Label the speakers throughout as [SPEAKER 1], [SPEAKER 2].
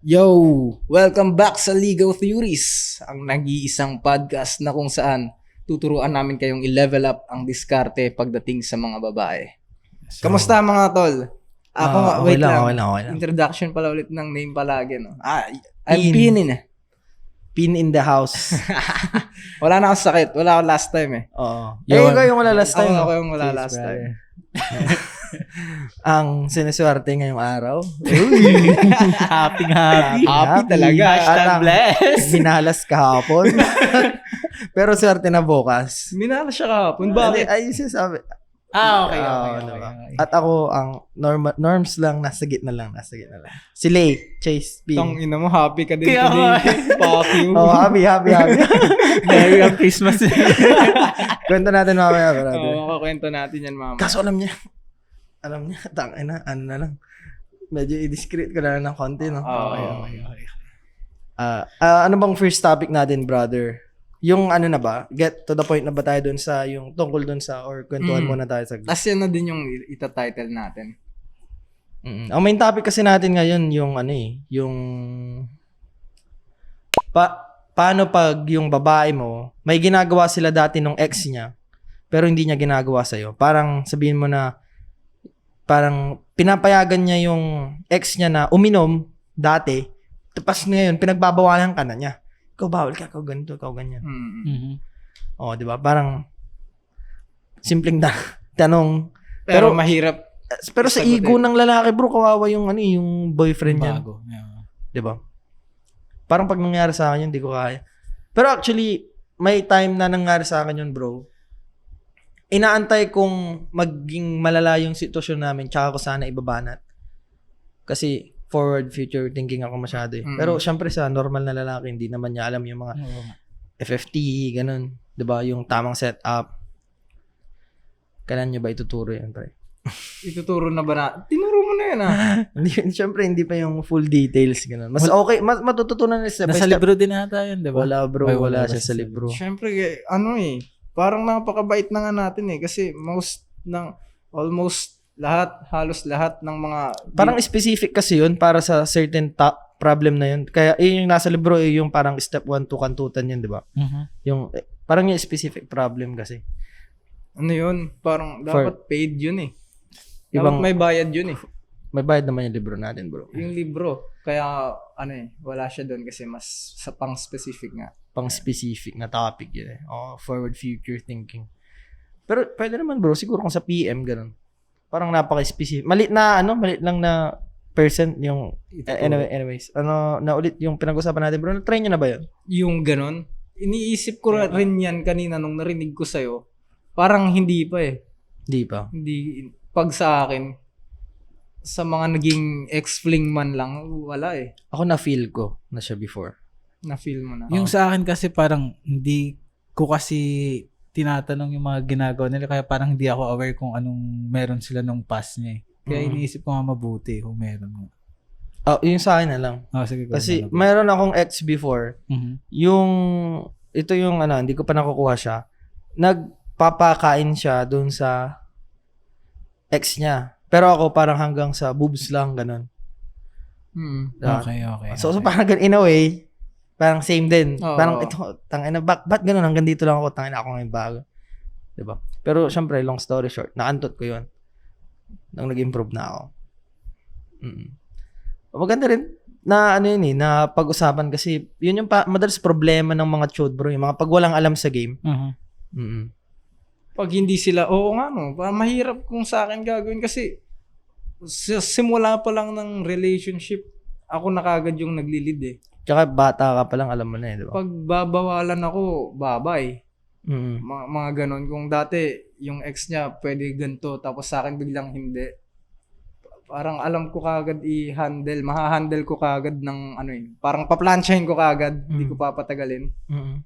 [SPEAKER 1] Yo! Welcome back sa Legal Theories, ang nag-iisang podcast na kung saan tuturuan namin kayong i-level up ang diskarte pagdating sa mga babae. Kamusta mga tol? Ako nga,
[SPEAKER 2] okay
[SPEAKER 1] wait
[SPEAKER 2] lang,
[SPEAKER 1] lang.
[SPEAKER 2] okay lang.
[SPEAKER 1] Introduction pala ulit ng name palagi, no? I'm Pinin eh.
[SPEAKER 2] Pin in the house.
[SPEAKER 1] Wala na akong sakit. Wala akong last time eh.
[SPEAKER 2] Oo. Ikaw yung wala last time.
[SPEAKER 1] Ako yung wala last time.
[SPEAKER 2] Ang siniswerte ngayong araw.
[SPEAKER 3] Happy.
[SPEAKER 1] Happy talaga.
[SPEAKER 3] Hashtag bless.
[SPEAKER 2] Binalas kahapon. Pero swerte na bukas.
[SPEAKER 1] Minala siya kahapon. Bakit?
[SPEAKER 2] Ay, sinasabi.
[SPEAKER 1] Okay.
[SPEAKER 2] At ako, ang norms lang, nasa gitna lang. Si Lay, Chase, P.
[SPEAKER 1] Tong ina mo, happy ka din
[SPEAKER 3] Kaya
[SPEAKER 1] today. Fuck you.
[SPEAKER 2] Oh, happy.
[SPEAKER 3] Merry Christmas.
[SPEAKER 2] Kwento natin mamaya, brother.
[SPEAKER 1] Oo, makakwento natin yan, mama.
[SPEAKER 2] Kaso alam niya, tangina, ano na lang. Medyo i-discreet ko na lang ng konti, no?
[SPEAKER 1] Okay.
[SPEAKER 2] Ano bang first topic natin, brother? Yung ano na ba? Get to the point na ba tayo dun sa, yung tungkol dun sa, or kwentuhan muna tayo sa...
[SPEAKER 1] Tapos yan na din yung ita-title natin.
[SPEAKER 2] Ang main topic kasi natin ngayon, yung ano yung... Paano pag yung babae mo, may ginagawa sila dati nung ex niya, pero hindi niya ginagawa sa'yo. Parang sabihin mo na, parang pinapayagan niya yung ex niya na uminom dati, tapos ngayon, pinagbabawalan ka na niya. Ikaw bawal ka, ikaw ganito, ikaw ganyan.
[SPEAKER 3] Mm-hmm.
[SPEAKER 2] Oo, di ba? Parang simpleng tanong.
[SPEAKER 1] Pero mahirap.
[SPEAKER 2] Pero sa ego ng lalaki, bro, kawawa yung yung boyfriend niya.
[SPEAKER 3] Bago. Yeah.
[SPEAKER 2] Di ba? Parang pag nangyari sa akin yun, hindi ko kaya. Pero actually, may time na nangyari sa akin yun, bro. Inaantay kong maging malala yung sitwasyon namin, tsaka ko sana ibabanat. Kasi forward future thinking ako masyado eh. Pero syempre sa normal na lalaki, hindi naman niya alam yung mga FFT, ganun. 'Di ba? Yung tamang setup. Kailan niyo ba ituturo yan, pre?
[SPEAKER 1] Ituturo na ba na? Tinuro mo na yan
[SPEAKER 2] Syempre, hindi pa yung full details, ganun. Mas okay, matututunan na step by
[SPEAKER 3] Nasa
[SPEAKER 2] step.
[SPEAKER 3] libro din ata yun, di ba?
[SPEAKER 2] Wala, bro.
[SPEAKER 3] Ay,
[SPEAKER 2] wala
[SPEAKER 3] wala
[SPEAKER 2] siya sa
[SPEAKER 3] siya sa
[SPEAKER 2] libro.
[SPEAKER 1] Siyempre, parang napakabait na nga natin eh. Kasi almost halos lahat ng mga...
[SPEAKER 2] Parang specific kasi yun para sa certain problem na yun. Kaya yung nasa libro yung parang step 1 to kantutan yun, di ba?
[SPEAKER 3] Mm-hmm.
[SPEAKER 2] Yung parang yung specific problem kasi.
[SPEAKER 1] Ano yun? Parang dapat paid yun eh.
[SPEAKER 2] Ibang,
[SPEAKER 1] Dapat may bayad yun eh.
[SPEAKER 2] may bayad naman yung libro natin, bro.
[SPEAKER 1] Yung libro. Kaya wala siya doon kasi mas sa pang specific nga.
[SPEAKER 2] Pang specific na topic yun eh. Forward future thinking. Pero pwede naman, bro, siguro kung sa PM ganun. Parang napaka-specific. Malit lang na percent yung anyways. Na ulit yung pinag-usapan natin, bro. Na-try nyo na ba yun?
[SPEAKER 1] Yung ganon. Iniisip ko rin yan kanina nung narinig ko sa'yo. Parang hindi pa eh.
[SPEAKER 2] Hindi pa.
[SPEAKER 1] Hindi. Pag sa akin, sa mga naging ex-fling man lang, wala eh.
[SPEAKER 2] Ako na-feel ko na siya before.
[SPEAKER 1] Na-feel mo na.
[SPEAKER 3] Yung sa akin kasi parang hindi ko kasi tinatanong yung mga ginagawa nila kaya parang hindi ako aware kung anong meron sila nung past niya eh. Kaya iniisip ko nga mabuti kung meron.
[SPEAKER 2] Yung sa akin na lang.
[SPEAKER 3] Sige,
[SPEAKER 2] Kasi mayroon akong ex before.
[SPEAKER 3] Mm-hmm.
[SPEAKER 2] Ito yung hindi ko pa nakukuha siya. Nagpapakain siya dun sa ex niya. Pero ako parang hanggang sa boobs lang, ganun.
[SPEAKER 3] Okay.
[SPEAKER 2] So parang in a way, parang same din.
[SPEAKER 1] Oo.
[SPEAKER 2] Parang ito, tangina, ba't ganun? Hanggang dito lang ako, tangina ako ngayon bago. Diba? Pero syempre, long story short, naantot ko yun. Nang nag-improve na ako. Maganda rin na na pag-usapan kasi yun yung madalas problema ng mga chode, bro. Yung mga pag walang alam sa game.
[SPEAKER 1] Pag hindi sila, parang mahirap kung sa akin gagawin kasi sa simula pa lang ng relationship, ako na kagad yung naglilid eh.
[SPEAKER 2] Tsaka bata ka pa lang, alam mo na di ba?
[SPEAKER 1] Pag babawalan ako, babay.
[SPEAKER 2] Mm-hmm.
[SPEAKER 1] Mga ganon. Kung dati, yung ex niya pwede ganito, tapos sa akin biglang hindi. Parang alam ko kagad i-handle. Maha-handle ko kagad ng parang paplansyahin ko kagad. Hindi ko papatagalin.
[SPEAKER 2] Mm-hmm.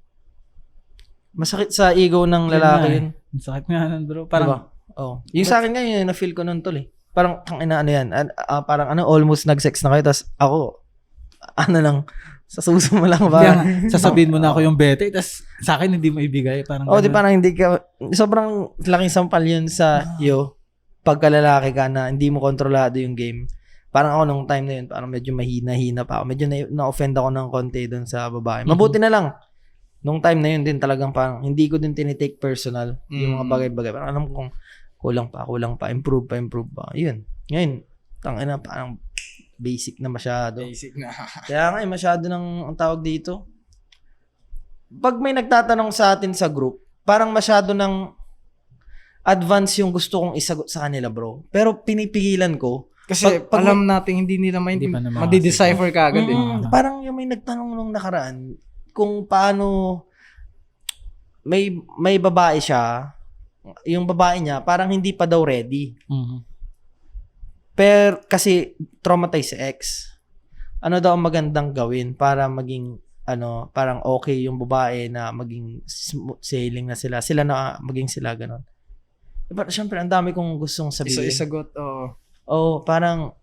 [SPEAKER 2] Masakit sa ego ng lalaki yun.
[SPEAKER 3] Masakit nga nun, bro. Parang,
[SPEAKER 2] diba? Yung sa akin nga yun, na-feel ko nun tol eh. Parang, yan. Parang almost nag-sex na kayo, tapos ako, lang, sa suso mo lang ba?
[SPEAKER 3] Sasabihin mo na ako yung bete, tapos sa akin hindi mo ibigay. Parang
[SPEAKER 2] di parang hindi ka, sobrang laking sampal yun sa iyo, pagkalalaki ka na hindi mo kontrolado yung game. parang ako nung time na yun, parang medyo mahina-hina pa ako. Medyo na-offend ako ng konti doon sa babae. Mabuti na lang. Nung time na yun din talagang parang hindi ko din tinitake personal yung mga bagay-bagay. Parang alam kong kulang pa, improve pa. Yun. Ngayon, tangina parang basic na masyado.
[SPEAKER 1] Basic na.
[SPEAKER 2] Kaya nga masyado ng ang tawag dito. Pag may nagtatanong sa atin sa group, parang masyado ng advance yung gusto kong isagot sa kanila, bro. Pero pinipigilan ko.
[SPEAKER 1] Kasi
[SPEAKER 2] Pag
[SPEAKER 1] alam natin hindi nila
[SPEAKER 3] Hindi pa naman
[SPEAKER 1] madi-decipher ka agad eh.
[SPEAKER 2] Parang yung may nagtanong nung nakaraan kung paano may babae siya, yung babae niya parang hindi pa daw ready. Pero kasi traumatized sa ex. Ano daw ang magandang gawin para maging parang okay yung babae na maging smooth sailing na sila. Sila na maging sila ganon. Pero syempre ang dami kong gustong sabihin.
[SPEAKER 1] Isagot,
[SPEAKER 2] Parang,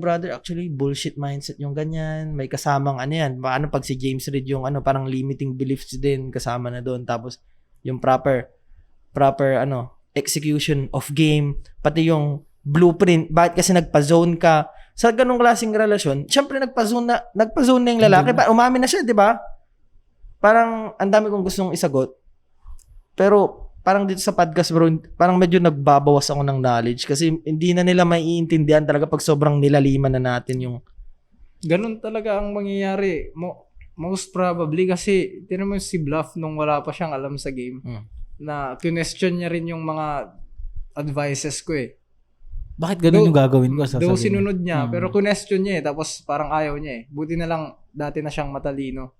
[SPEAKER 2] brother, actually, bullshit mindset yung ganyan. May kasamang yan. Paano pag si James Reid yung parang limiting beliefs din kasama na doon. Tapos, yung proper, execution of game. Pati yung blueprint. Bakit kasi nagpa-zone ka? Sa ganung klaseng relasyon, syempre nagpa-zone na yung lalaki. Umamin na siya, di ba? Parang, ang dami kong gustong isagot. Pero, parang dito sa podcast, bro, parang medyo nagbabawas ako ng knowledge kasi hindi na nila maiintindihan talaga pag sobrang nilaliman na natin yung...
[SPEAKER 1] Ganun talaga ang mangyayari. Most probably kasi, tinan mo si Bluff nung wala pa siyang alam sa game, na question niya rin yung mga advices ko eh.
[SPEAKER 3] Bakit ganun yung gagawin ko?
[SPEAKER 1] Though sinunod niya, pero question niya eh, tapos parang ayaw niya eh. Buti na lang, dati na siyang matalino.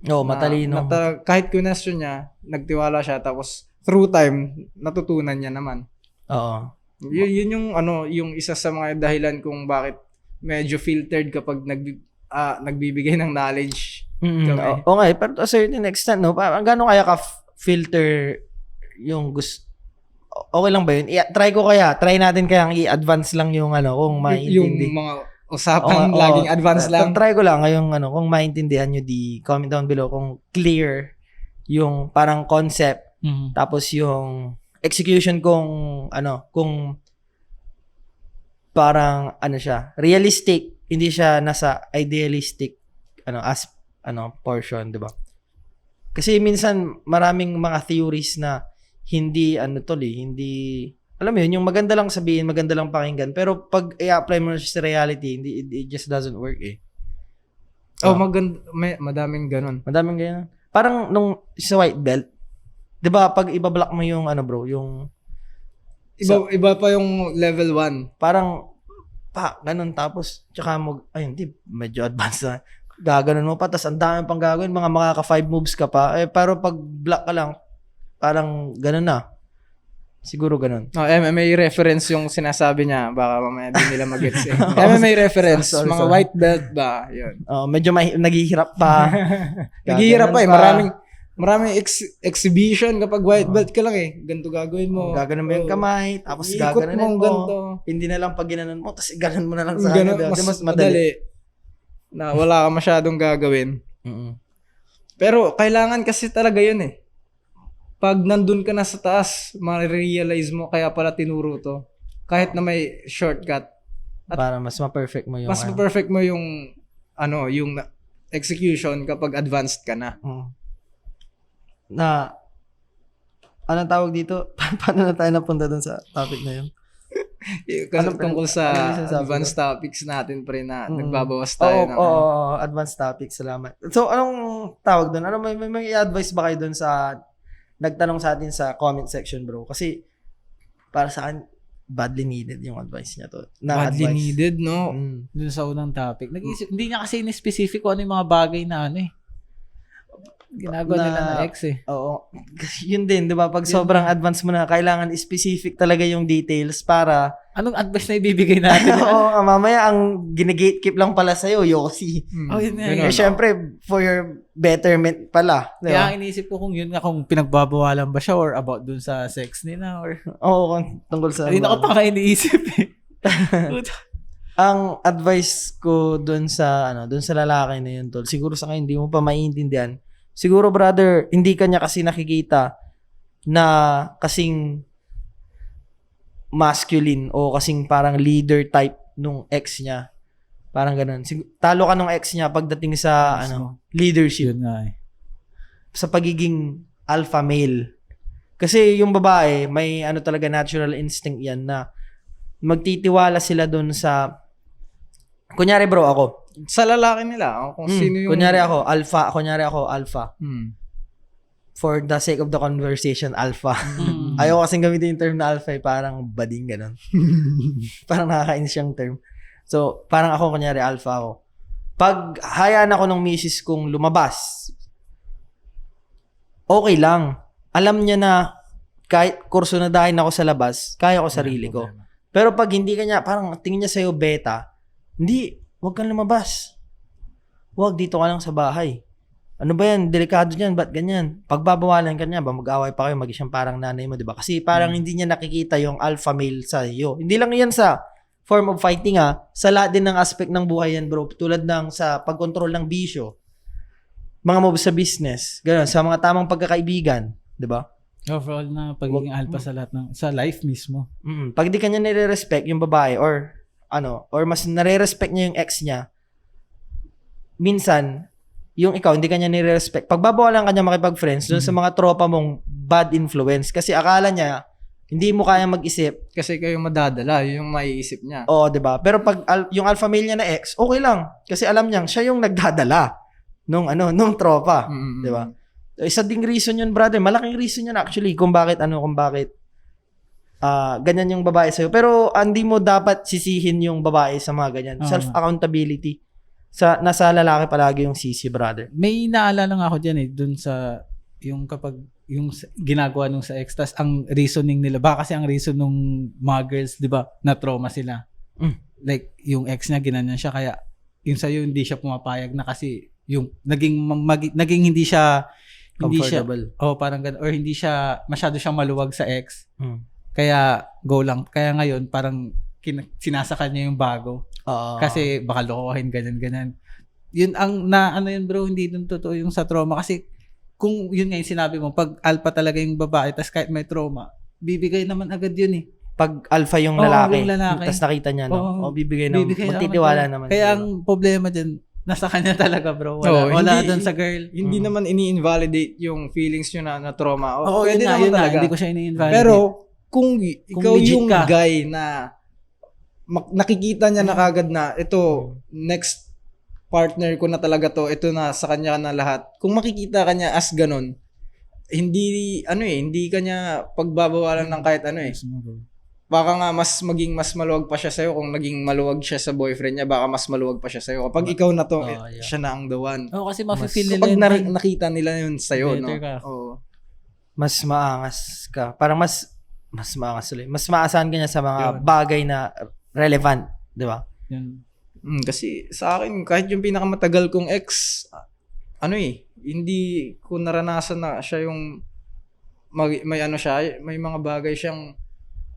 [SPEAKER 2] Matalino.
[SPEAKER 1] Kahit question niya, nagtiwala siya, tapos through time, natutunan niya naman.
[SPEAKER 2] Oo.
[SPEAKER 1] Yun yung yung isa sa mga dahilan kung bakit medyo filtered kapag nagbibigay ng knowledge.
[SPEAKER 2] Okay, pero to a certain extent, no? Gano'n kaya ka-filter yung gusto? Okay lang ba yun? Try natin kayang i-advance lang yung kung maintindihan.
[SPEAKER 1] Yung mga usapang laging advance lang.
[SPEAKER 2] Try ko lang ngayong kung maintindihan nyo, comment down below kung clear yung parang concept. Tapos yung execution kung parang siya, realistic, hindi siya nasa idealistic portion, 'di ba? Kasi minsan maraming mga theories na hindi hindi alam mo yun, yung maganda lang sabihin, maganda lang pakinggan, pero pag i-apply mo sa reality, it just doesn't work eh.
[SPEAKER 1] Madaming ganun.
[SPEAKER 2] Madaming ganun. Parang nung sa white belt, 'di ba pag ibablock mo yung bro, yung
[SPEAKER 1] iba pa yung level 1.
[SPEAKER 2] Parang ganun tapos tsaka hindi medyo advanced na. Gaganon mo pa tas ang dami pang gagawin, mga makaka 5 moves ka pa. Pero pag block ka lang, parang ganun na. Siguro ganun.
[SPEAKER 1] MMA reference yung sinasabi niya, baka mamaya din nila mag-gets eh. MMA reference, mga white belt ba, yun.
[SPEAKER 2] Medyo naghihirap pa.
[SPEAKER 1] Naghihirap pa eh, maraming exhibition kapag white belt ka lang eh. Ganito gagawin mo.
[SPEAKER 2] Gaganon mo yung kamay, tapos
[SPEAKER 1] ikot
[SPEAKER 2] gaganon mo.
[SPEAKER 1] Ganito.
[SPEAKER 2] Hindi na lang pag ginanon mo, tapos iganon mo na lang sa
[SPEAKER 1] kanya.
[SPEAKER 2] Mas madali.
[SPEAKER 1] Na wala ka masyadong gagawin. Pero kailangan kasi talaga yun eh. Pag nandun ka na sa taas, ma-realize mo kaya pala tinuro to. Kahit na may shortcut.
[SPEAKER 2] Para mas ma-perfect mo yung...
[SPEAKER 1] Mas ma-perfect mo yung yung execution kapag advanced ka na.
[SPEAKER 2] Anong tawag dito? Paano na tayo napunta dun sa topic na yun?
[SPEAKER 1] Tungkol sa advanced topics natin pre na nagbabawas tayo ng
[SPEAKER 2] advanced topics, salamat. So, anong tawag dun? May i-advise ba kayo dun sa nagtanong sa atin sa comment section, bro? Kasi para sa akin, badly needed yung advice niya to.
[SPEAKER 1] Badly needed, no?
[SPEAKER 3] Doon sa unang topic. Hindi niya kasi in-specific kung ano yung mga bagay na ginagawa nila na ex eh.
[SPEAKER 2] Oo. Yun din, di ba? Pag sobrang advance mo na, kailangan specific talaga yung details para...
[SPEAKER 3] Anong advice na ibibigay natin?
[SPEAKER 2] Oo, mamaya ang gine-gatekeep lang pala sa'yo, Yossi.
[SPEAKER 3] Yun na.
[SPEAKER 2] Syempre, for your betterment pala. Diba?
[SPEAKER 3] Kaya iniisip ko kung yun nga, kung pinagbabawalan ba siya or about dun sa sex nila or...
[SPEAKER 2] Oo, tungkol sa...
[SPEAKER 3] Hindi na ko pa nga iniisip eh.
[SPEAKER 2] Ang advice ko dun sa lalaki na yun, tol, siguro sa kanya hindi mo pa maiintindihan. Siguro, brother, hindi ka niya kasi nakikita na kasing masculine o kasing parang leader type nung ex niya. Parang ganun. Talo ka nung ex niya pagdating sa leadership.
[SPEAKER 3] Yun nga eh.
[SPEAKER 2] Sa pagiging alpha male. Kasi yung babae, may talaga natural instinct yan na magtitiwala sila dun sa, kunyari bro, ako.
[SPEAKER 1] Sa lalaki nila, kung sino yung...
[SPEAKER 2] Kunyari ako, alpha.
[SPEAKER 1] Hmm.
[SPEAKER 2] For the sake of the conversation, alpha. Ayaw kasing gamitin yung term na alpha parang bading ganun. Parang nakakainis yung term. So, parang ako, kunyari, alpha ako. Pag hayaan ako ng misis kong lumabas, okay lang. Alam niya na kahit kurso na dahil ako sa labas, kaya ko sarili ko. Pero pag hindi kanya, parang tingin niya sa'yo beta, hindi, huwag kang lumabas. Huwag, dito ka lang sa bahay. Ano ba yan? Delikado yan. Ba't ganyan? Pagbabawalan ka niya, ba mag-away pa kayo, mag-isang parang nanay mo, di ba? Kasi parang hindi niya nakikita yung alpha male sa iyo. Hindi lang yan sa form of fighting sa lahat din ng aspect ng buhay yan, bro. Tulad ng sa pagkontrol ng bisyo, mga moves sa business, gano'n, sa mga tamang pagkakaibigan, di ba?
[SPEAKER 3] Overall na pagiging alpha sa lahat sa life mismo.
[SPEAKER 2] Pag di kanya nire-respect yung babae or mas nare-respect niya yung ex niya, minsan, yung ikaw, hindi kanya nire-respect. Pagbabawalan kanya makipag-friends doon sa mga tropa mong bad influence. Kasi akala niya, hindi mo kaya mag-isip.
[SPEAKER 1] Kasi kayo madadala, yun yung maiisip niya.
[SPEAKER 2] Oo, di ba? Pero pag yung alpha male niya na ex, okay lang. Kasi alam niya, siya yung nagdadala nung tropa. Di ba? Isa ding reason yun, brother. Malaking reason yun actually kung bakit ganyan yung babae sa'yo. Pero hindi mo dapat sisihin yung babae sa mga ganyan. Self-accountability. Nasa lalaki palagi yung sisi, brother.
[SPEAKER 3] May naalala nga ako dyan dun sa yung kapag yung ginagawa nung sa ex, tas ang reasoning nila, baka kasi ang reason nung mga girls, di ba, na trauma sila. Like, yung ex niya, ginanyan siya, kaya yung sa'yo, hindi siya pumapayag na kasi yung naging hindi siya
[SPEAKER 2] Comfortable.
[SPEAKER 3] Parang ganun, or hindi siya, masyado siyang maluwag sa ex. Kaya, go lang. Kaya ngayon, parang sinasakal niya yung bago. Kasi baka lokohin, ganyan. Yun yun bro, hindi dun totoo yung sa trauma. Kasi kung yun nga yung sinabi mo, pag alpha talaga yung babae, tas kahit may trauma, bibigay naman agad yun eh.
[SPEAKER 2] Pag alpha yung lalaki, tas nakita niya, bibigay naman, magtitiwala naman.
[SPEAKER 3] Kaya ang problema dyan, nasa kanya talaga bro. Wala dun sa girl.
[SPEAKER 1] Hindi naman ini-invalidate yung feelings nyo na trauma.
[SPEAKER 3] Pwede naman talaga. Hindi ko siya ini-invalidate.
[SPEAKER 1] Pero, kung ikaw yung
[SPEAKER 3] ka,
[SPEAKER 1] guy na nakikita niya na kagad na ito, next partner ko na talaga to, ito na sa kanya na lahat. Kung makikita kanya as ganun, hindi kanya pagbabawalan ng kahit baka nga maging mas maluwag pa siya sa'yo. Kung naging maluwag siya sa boyfriend niya, baka mas maluwag pa siya sa'yo. Kapag ikaw na to, siya na ang the one.
[SPEAKER 3] Kasi mafe-feel nila
[SPEAKER 1] kapag nakita nila yun sa'yo, no?
[SPEAKER 2] Mas maangas ka. Parang mas maangas ulit. Mas maasahan ka niya sa mga bagay na relevant. Di ba?
[SPEAKER 1] Kasi sa akin, kahit yung pinakamatagal kong ex, hindi ko naranasan na siya yung may mga bagay siyang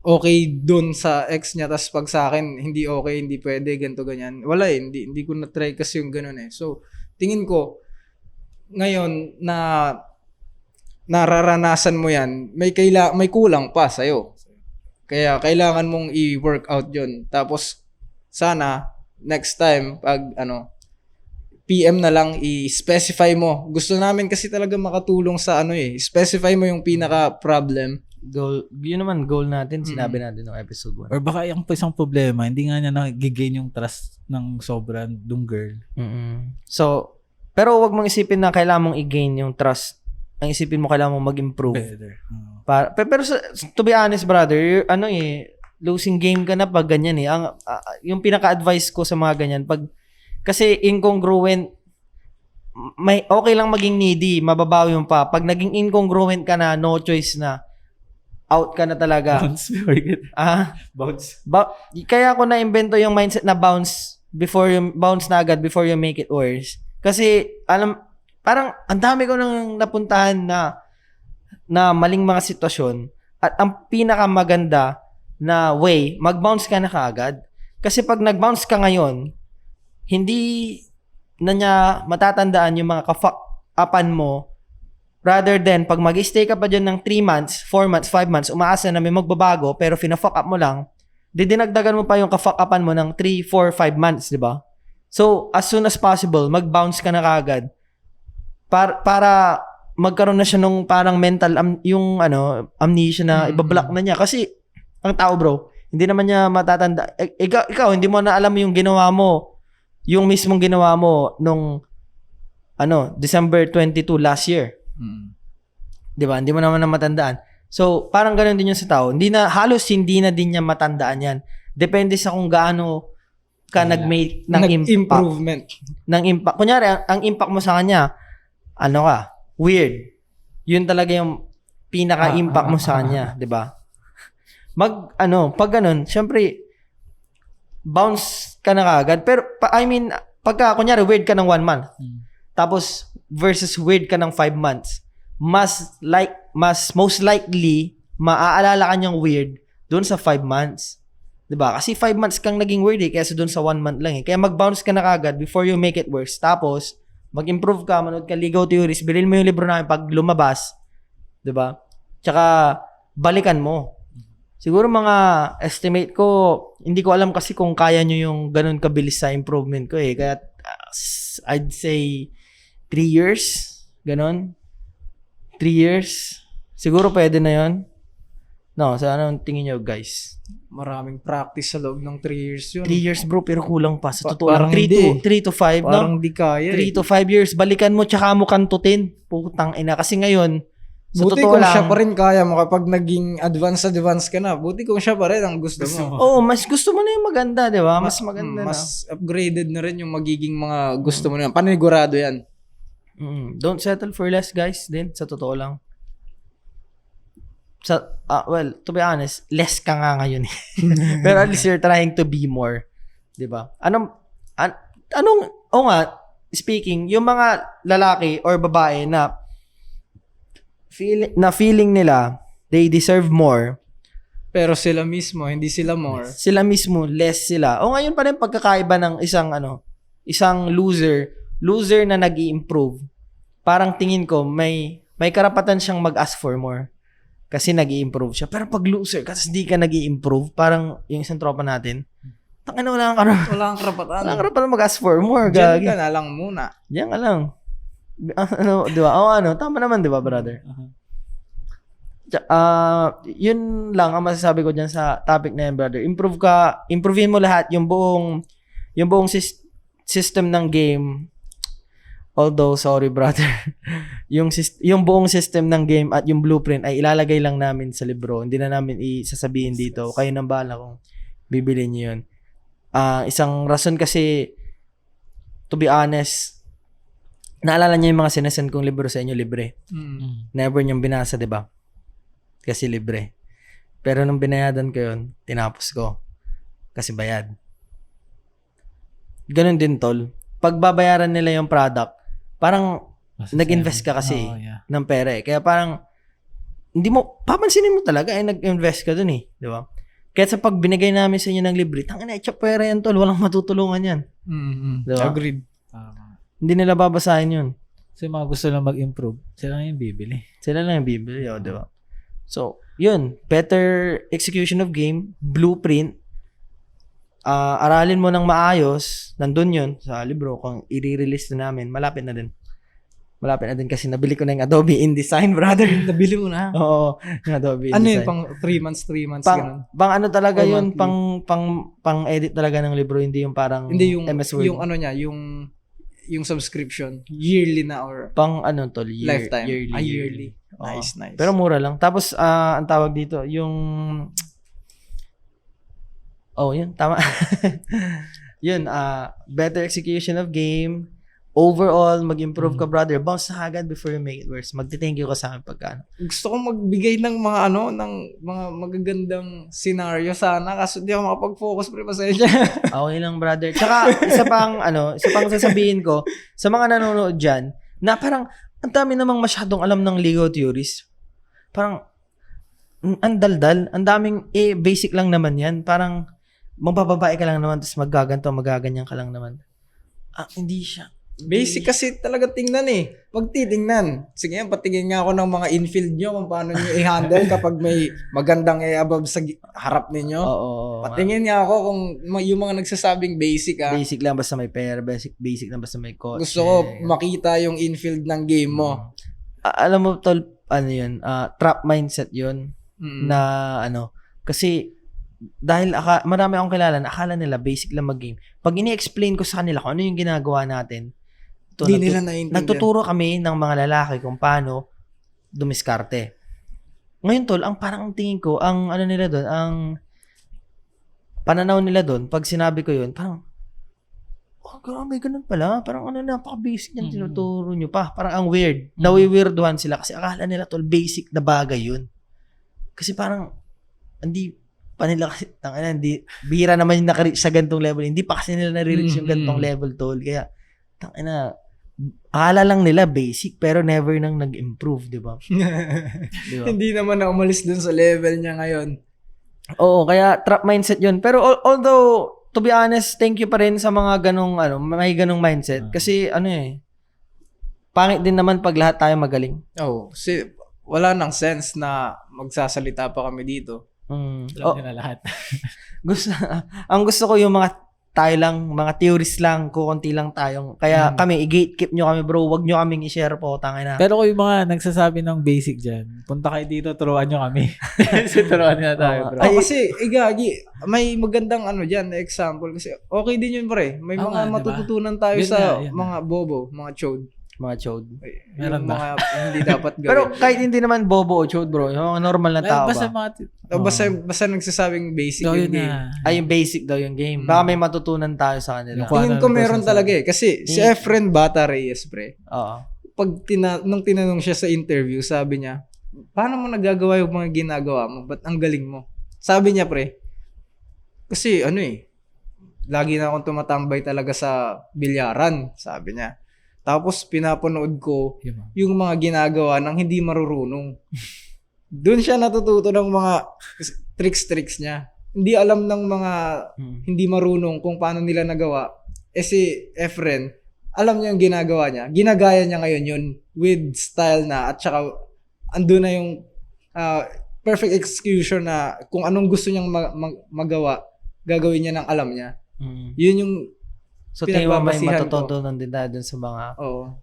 [SPEAKER 1] okay doon sa ex niya, tas pag sa akin hindi okay, hindi pwede, ganito ganyan. Wala hindi ko na try kasi yung ganun eh. So tingin ko ngayon na nararanasan mo yan, may kulang pa sa'yo. Kaya kailangan mong i-work out yun. Tapos sana next time pag PM na lang i-specify mo. Gusto namin kasi talaga makatulong sa specify mo yung pinaka-problem.
[SPEAKER 2] Goal, yun naman goal natin, sinabi natin ng episode 1.
[SPEAKER 3] Or baka yung isang problema, hindi nga niya nag-gain yung trust ng sobra dung girl.
[SPEAKER 2] So, pero wag mong isipin na kailangan mong i-gain yung trust. Ang isipin mo kailangan mong mag-improve.
[SPEAKER 3] Better.
[SPEAKER 2] Pero to be honest, brother, losing game ka na pag ganyan eh. Yung pinaka-advice ko sa mga ganyan, kasi incongruent, okay lang maging needy, mababawi mo pa. Pag naging incongruent ka na, no choice na, out ka na talaga.
[SPEAKER 3] Bounce.
[SPEAKER 2] Kaya ako na-invento yung mindset na bounce na agad before you make it worse. Kasi, parang ang dami ko nang napuntahan na maling mga sitwasyon at ang pinakamaganda na way, mag-bounce ka na kaagad. Kasi pag nag-bounce ka ngayon, hindi na niya matatandaan yung mga ka-fuck-upan mo. Rather than, pag mag-stay ka pa dyan ng 3 months, 4 months, 5 months, umaasa na may magbabago, pero fina-fuck up mo lang, didinagdagan mo pa yung kafuck-upan mo ng 3, 4, 5 months, di ba? So, as soon as possible, mag-bounce ka na kagad para magkaroon na siya nung parang mental amnesia na ibablock na niya. Kasi, ang tao bro, hindi naman niya matatanda. Ikaw, hindi mo na alam yung ginawa mo, yung mismong ginawa mo nung December 22 last year. Di ba? Hindi mo naman na matandaan. So, parang ganun din yung sa tao. Halos hindi na din niya matandaan yan. Depende sa kung gaano ka nag-make ng
[SPEAKER 1] improvement.
[SPEAKER 2] Ng impact. Kunyari, ang impact mo sa kanya, weird. Yun talaga yung pinaka-impact mo sa kanya, 'di ba? Pag ganun, syempre bounce ka na kagad. Pero pagka kunyari weird ka ng 1 month. Tapos versus weird ka ng 5 months. Most likely maaalala ka niyang weird doon sa 5 months. 'Di ba? Kasi 5 months kang naging weird kaysa doon sa 1 month lang Kaya mag-bounce ka na kagad before you make it worse. Tapos mag-improve ka, manood ka Legal Theories, bilhin mo yung libro namin pag lumabas, 'di ba? Tsaka balikan mo. Siguro mga estimate ko, hindi ko alam kasi kung kaya nyo yung ganun kabilis sa improvement ko Kaya I'd say 3 years, ganun. 3 years. Siguro pwede na 'yon. No, sa anong tingin nyo, guys?
[SPEAKER 1] Maraming practice sa loob ng 3 years yun.
[SPEAKER 2] 3 years, bro, pero kulang pa. Sa totoo
[SPEAKER 1] Parang
[SPEAKER 2] lang, 3 to 5, no?
[SPEAKER 1] Parang di kaya
[SPEAKER 2] 3 to 5 years, balikan mo, tsaka mo kantutin. Putang ina. Kasi ngayon, sa
[SPEAKER 1] buti
[SPEAKER 2] totoo
[SPEAKER 1] kung
[SPEAKER 2] lang,
[SPEAKER 1] siya pa rin kaya mo kapag naging advance ka na. Buti kung siya pa rin ang gusto mo.
[SPEAKER 2] Oo, mas gusto mo na yung maganda, di ba? Mas maganda na.
[SPEAKER 1] Mas upgraded na rin yung magiging mga gusto mo na. Panigurado yan.
[SPEAKER 2] Don't settle for less, guys. Din, sa totoo lang. To be honest, less ka nga ngayon. Pero at least you're trying to be more. Diba? Speaking, yung mga lalaki or babae na feeling nila they deserve more,
[SPEAKER 1] pero sila mismo, hindi sila more.
[SPEAKER 2] Sila mismo, less sila. O ngayon pa rin pagkakaiba ng isang loser na nag-i-improve. Parang tingin ko, may karapatan siyang mag-ask for more. Kasi nag-i-improve siya. Pero pag loser, kasi di ka nag-i-improve, parang yung isang tropa natin, wala kang karapatan mag-ask for more.
[SPEAKER 1] Diyan ka na lang muna.
[SPEAKER 2] Diyan ka lang. Di ba? Tama naman, di ba, brother? Yun lang ang masasabi ko dyan sa topic na yun, brother. Improvein mo lahat yung buong system ng game. Although, sorry brother, yung buong system ng game at yung blueprint ay ilalagay lang namin sa libro. Hindi na namin isasabihin dito. Kayo nang bahala kung bibili niyo yun. Isang rason kasi, to be honest, naalala niyo yung mga sinasend kong libro sa inyo, libre. Never niyong binasa, di ba? Kasi libre. Pero nung binayadan ko yun, tinapos ko. Kasi bayad. Ganun din, tol. Pag babayaran nila yung product, parang nag-invest ka kasi ng pera Kaya parang hindi mo papansinin mo talaga nag-invest ka dun di ba? Kaya sa pag binigay namin sa inyo ng libre, tangina pera yan tol, walang matutulungan yan. Diba?
[SPEAKER 1] Agreed.
[SPEAKER 2] Hindi nila babasahin yun.
[SPEAKER 3] So yung mga gusto lang mag-improve, sila lang yung bibili.
[SPEAKER 2] Di ba? So, yun, better execution of game, blueprint. Aralin mo ng maayos, nandun yun sa libro, kung i-release na namin, malapit na din kasi nabili ko na yung Adobe InDesign, brother.
[SPEAKER 1] Nabili mo na?
[SPEAKER 2] Oo, yung Adobe InDesign.
[SPEAKER 1] Ano yun, pang 3 months, ganun?
[SPEAKER 2] Pang talaga yun, pang edit talaga ng libro, hindi yung parang
[SPEAKER 1] hindi yung,
[SPEAKER 2] MS Word.
[SPEAKER 1] Yung niya, yung subscription, yearly na or
[SPEAKER 2] pang
[SPEAKER 1] lifetime?
[SPEAKER 2] Yearly.
[SPEAKER 1] Nice.
[SPEAKER 2] Pero mura lang. Tapos, ang tawag dito, yung yun, tama. Yun, better execution of game. Overall, mag-improve ka, brother. Bounce na agad before you make it worse. Magti-thank you ka sa akin pagka.
[SPEAKER 1] Gusto kong magbigay ng mga ng mga magagandang scenario sana kasi di ako makapag-focus pre pasensya.
[SPEAKER 2] Okay lang, brother. Tsaka, isa pang sasabihin ko sa mga nanonood dyan, na parang, ang dami namang masyadong alam ng legal theories. Parang, ang daldal. Ang daming, basic lang naman yan. Parang, magbababae ka lang naman, tapos magaganyan ka lang naman. Hindi siya.
[SPEAKER 1] Basic kasi talaga tingnan eh. Pag titingnan, sige yan, patingin nga ako ng mga infield nyo kung paano nyo i-handle kapag may magandang above sa harap ninyo.
[SPEAKER 2] Oo.
[SPEAKER 1] Patingin nga ako kung yung mga nagsasabing basic
[SPEAKER 2] Basic lang basta may pera, basic lang basta may coach.
[SPEAKER 1] Gusto ko makita yung infield ng game mo.
[SPEAKER 2] Alam mo tol, ano yun, trap mindset yun na ano, kasi dahil marami akong kilala na akala nila basic lang mag-game. Pag ini-explain ko sa kanila kung ano yung ginagawa natin,
[SPEAKER 1] Hindi nila naiintindihan.
[SPEAKER 2] nagtuturo kami ng mga lalaki kung paano dumiskarte. Ngayon tol, parang ang tingin ko, ang ano nila doon, ang pananaw nila doon, pag sinabi ko yun, parang, oh, grabe, ganun pala. Parang ano, napaka-basic yan, tinuturo nyo pa. Parang ang weird. Nawi-weirduhan sila kasi akala nila tol, basic na bagay yun. Kasi parang, hindi pa nila kasi, hindi, bihira naman yung nakareach sa gantong level. Hindi pa kasi nila nare-reach yung gantong level tol. Kaya, akala lang nila basic pero never nang nag-improve, di ba? Diba?
[SPEAKER 1] Hindi naman na umalis dun sa level niya ngayon.
[SPEAKER 2] Oo, kaya trap mindset yun. Pero although, to be honest, thank you pa rin sa mga ganong, may ganong mindset. Kasi, pangit din naman pag lahat tayo magaling.
[SPEAKER 1] Kasi wala nang sense na magsasalita pa kami dito.
[SPEAKER 3] Alam nila lahat.
[SPEAKER 2] Ang gusto ko yung mga tayo lang, mga theories lang, kukunti lang tayong. Kaya kami, i-gatekeep nyo kami bro, wag nyo kaming i-share po, tangin na.
[SPEAKER 3] Pero kung yung mga nagsasabi ng basic dyan, punta kayo dito, turuan nyo kami. Kasi turuan nila tayo, bro.
[SPEAKER 1] Kasi, gagi, may magandang example. Kasi okay din yun, pre. May mga matututunan tayo
[SPEAKER 3] Yun
[SPEAKER 1] sa
[SPEAKER 3] na.
[SPEAKER 1] mga bobo, mga chode.
[SPEAKER 2] Mga chode.
[SPEAKER 1] Yung
[SPEAKER 3] Meron ba?
[SPEAKER 1] mga hindi dapat gawin.
[SPEAKER 2] Pero kahit hindi naman bobo o chode bro, yung mga normal na tao
[SPEAKER 3] Basta
[SPEAKER 2] ba?
[SPEAKER 1] Basta nagsasabing basic yung game.
[SPEAKER 2] Ay, yung basic daw yung game. Baka may matutunan tayo sa kanila.
[SPEAKER 1] Tingin ko meron talaga eh. Kasi si Efren Bata Reyes, pre.
[SPEAKER 2] Oo.
[SPEAKER 1] Pag nung tinanong siya sa interview, sabi niya, paano mo nagagawa yung mga ginagawa mo? Ba't ang galing mo? Sabi niya, pre, kasi lagi na akong tumatambay talaga sa bilyaran, sabi niya. Tapos pinapanood ko yung mga ginagawa ng hindi marurunong. Doon siya natututo ng mga tricks niya. Hindi alam ng mga hindi marunong kung paano nila nagawa. Si Efren, alam niya yung ginagawa niya. Ginagaya niya ngayon yun with style na at saka andun na yung perfect execution na kung anong gusto niyang magawa, gagawin niya ng alam niya. Yun yung
[SPEAKER 2] so, tingin mo may
[SPEAKER 1] pinagbabasihan ko.
[SPEAKER 2] matutunan din tayo dun sa mga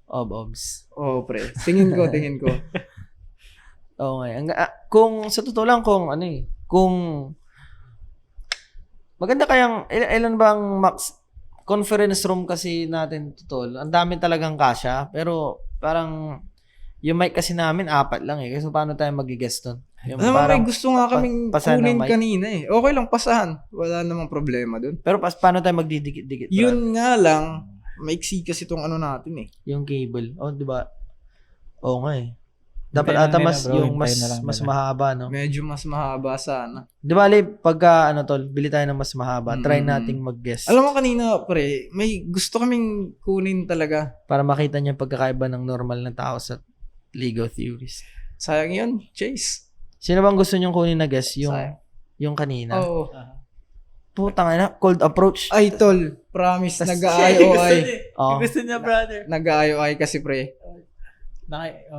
[SPEAKER 2] obs.
[SPEAKER 1] Oo, pre. Tingin ko.
[SPEAKER 2] Oo nga. Kung sa totoo lang, kung maganda kayang, ilan bang max conference room kasi natin totoo. Ang dami talagang kasya, pero parang yung mic kasi namin 4 lang eh. Kasi paano tayo mag-guest doon?
[SPEAKER 1] Alam mo, may gusto nga kaming kunin
[SPEAKER 2] mic.
[SPEAKER 1] kanina eh. Okay lang, pasahan. Wala namang problema dun.
[SPEAKER 2] Pero paano tayo magdidikit-dikit?
[SPEAKER 1] Yun nga lang, maiksi kasi itong natin eh.
[SPEAKER 2] Yung cable. Di ba? Oo nga eh. Dapat
[SPEAKER 3] Hintayin
[SPEAKER 2] ata
[SPEAKER 3] lang
[SPEAKER 2] mas
[SPEAKER 3] nila, bro.
[SPEAKER 2] yung
[SPEAKER 3] Hintayin na lang
[SPEAKER 2] mas
[SPEAKER 3] nila.
[SPEAKER 2] mahaba, no?
[SPEAKER 1] Medyo mas mahaba sana.
[SPEAKER 2] Di ba, pagka tol, bili tayo ng mas mahaba. Try nating mag-guess.
[SPEAKER 1] Alam mo kanina, pre, may gusto kaming kunin talaga.
[SPEAKER 2] Para makita niyo yung pagkakaiba ng normal na tao sa legal theories.
[SPEAKER 1] Sayang yun, Chase.
[SPEAKER 2] Sino bang gusto niyong kunin na guess?
[SPEAKER 1] Sayang.
[SPEAKER 2] Yung kanina?
[SPEAKER 1] Oo.
[SPEAKER 2] Putang ina, cold approach.
[SPEAKER 1] Ay, tol. Promise, nag-IOI.
[SPEAKER 3] Gusto niya, brother.
[SPEAKER 1] Nag-IOI kasi, pre.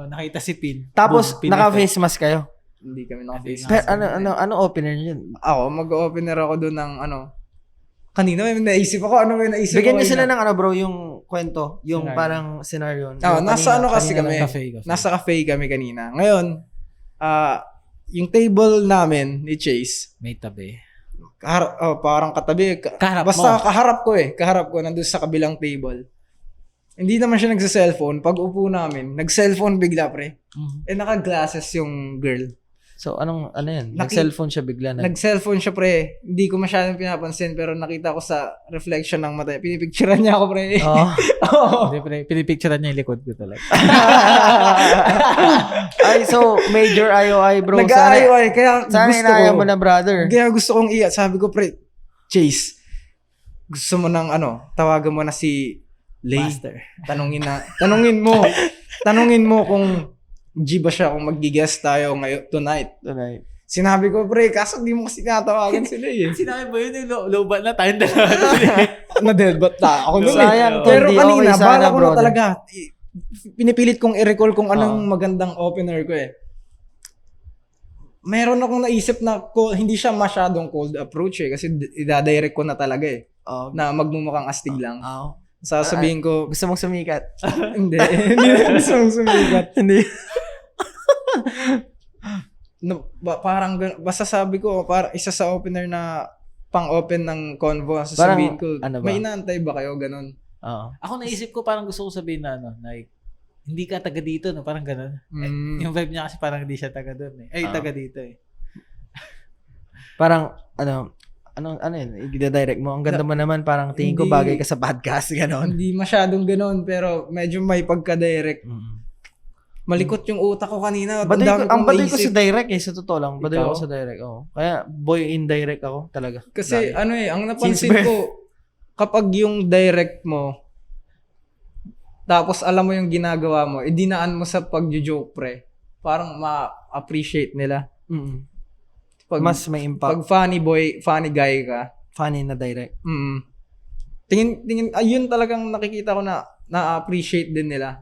[SPEAKER 3] Nakita si Pin.
[SPEAKER 2] Tapos,
[SPEAKER 3] Boom, Pin
[SPEAKER 2] naka-face mask kayo.
[SPEAKER 1] Hindi kami naka-face.
[SPEAKER 2] Pero ano opener niyo yun?
[SPEAKER 1] Ako, mag-opener ako doon ng kanina may naisip ako. Ano may naisip
[SPEAKER 2] Bigyan
[SPEAKER 1] ako?
[SPEAKER 2] niyo sila ng bro, yung kwento. Yung
[SPEAKER 3] Scenario.
[SPEAKER 2] parang scenario.
[SPEAKER 1] Nasa kasi
[SPEAKER 2] kanina
[SPEAKER 1] kami.
[SPEAKER 2] lang.
[SPEAKER 3] Cafe.
[SPEAKER 1] Nasa cafe kami kanina. Ngayon, yung table namin ni Chase,
[SPEAKER 3] May tabi.
[SPEAKER 1] parang katabi.
[SPEAKER 3] Kaharap
[SPEAKER 1] Basta
[SPEAKER 3] mo.
[SPEAKER 1] kaharap ko nandun sa kabilang table. Hindi naman siya nagsa-cellphone. Pag upo namin, nag-cellphone bigla, pre. Naka-glasses yung girl.
[SPEAKER 2] So, ano yan? Nag-cellphone siya bigla na.
[SPEAKER 1] Nag-cellphone siya, pre. Hindi ko masyadong pinapansin, pero nakita ko sa reflection ng mata. Pinipicturean niya ako, pre.
[SPEAKER 2] Oo.
[SPEAKER 1] Oo.
[SPEAKER 3] Pinipicturean niya yung likod ko talaga.
[SPEAKER 2] Ay, so, major IOI, bro.
[SPEAKER 1] Nag-IOI. Kaya
[SPEAKER 2] Sana
[SPEAKER 1] gusto
[SPEAKER 2] inaya
[SPEAKER 1] ko.
[SPEAKER 2] mo na, brother.
[SPEAKER 1] Kaya gusto kong sabi ko, pre, Chase, gusto mo ng tawagan mo na si Lay.
[SPEAKER 3] Master.
[SPEAKER 1] Tanungin mo kung G ba siya kung mag-guest tayo ngayon tonight. Sinabi ko, pre, kaso di mo kasi natawagan sila eh.
[SPEAKER 3] Sinabi mo yun yung low bat na tayong dalawa.
[SPEAKER 1] na-deadbot na ako nun
[SPEAKER 2] Sayang,
[SPEAKER 1] Pero
[SPEAKER 2] Toldi,
[SPEAKER 1] kanina,
[SPEAKER 2] okay sana,
[SPEAKER 1] bala ko na
[SPEAKER 2] brother.
[SPEAKER 1] talaga. Pinipilit kong i-recall kung anong magandang opener ko eh. Meron akong naisip na hindi siya masyadong cold approach eh. Kasi idadirect ko na talaga eh. Na magmumukhang astig lang. Sasabihin ko,
[SPEAKER 2] Gusto mong sumikat?
[SPEAKER 1] hindi. Hindi na gusto mong sumigat.
[SPEAKER 2] Hindi.
[SPEAKER 1] Parang, basta sabi ko, isa sa opener na pang-open ng convo, sasabihin ko,
[SPEAKER 2] ano ba?
[SPEAKER 1] may inaantay ba kayo? Ganon.
[SPEAKER 2] Oo.
[SPEAKER 3] Ako naisip ko parang gusto ko sabihin na like, hindi ka taga dito, no? Parang gano'n. Yung vibe niya kasi parang hindi siya taga doon eh. Taga dito eh.
[SPEAKER 2] Parang, ano yun, i-direct mo. Ang ganda mo naman, parang tingin ko
[SPEAKER 1] Hindi.
[SPEAKER 2] bagay ka sa podcast, gano'n.
[SPEAKER 1] Hindi masyadong ganon, pero medyo may pagka-direct. Malikot yung utak ko kanina.
[SPEAKER 2] Ang baduy ko sa direct eh, sa totoo lang. Baduy
[SPEAKER 1] Ikaw?
[SPEAKER 2] ako sa direct, oo. Kaya, boy indirect ako, talaga.
[SPEAKER 1] Kasi
[SPEAKER 2] Lagi.
[SPEAKER 1] ang
[SPEAKER 2] Since
[SPEAKER 1] napansin
[SPEAKER 2] birth.
[SPEAKER 1] ko, kapag yung direct mo, tapos alam mo yung ginagawa mo, dinaan mo sa pag-joke pre, parang ma-appreciate nila. Pag,
[SPEAKER 2] Mas may impact.
[SPEAKER 1] pag funny guy ka,
[SPEAKER 2] Funny na direct.
[SPEAKER 1] tingin, ayun talagang nakikita ko na na-appreciate din nila.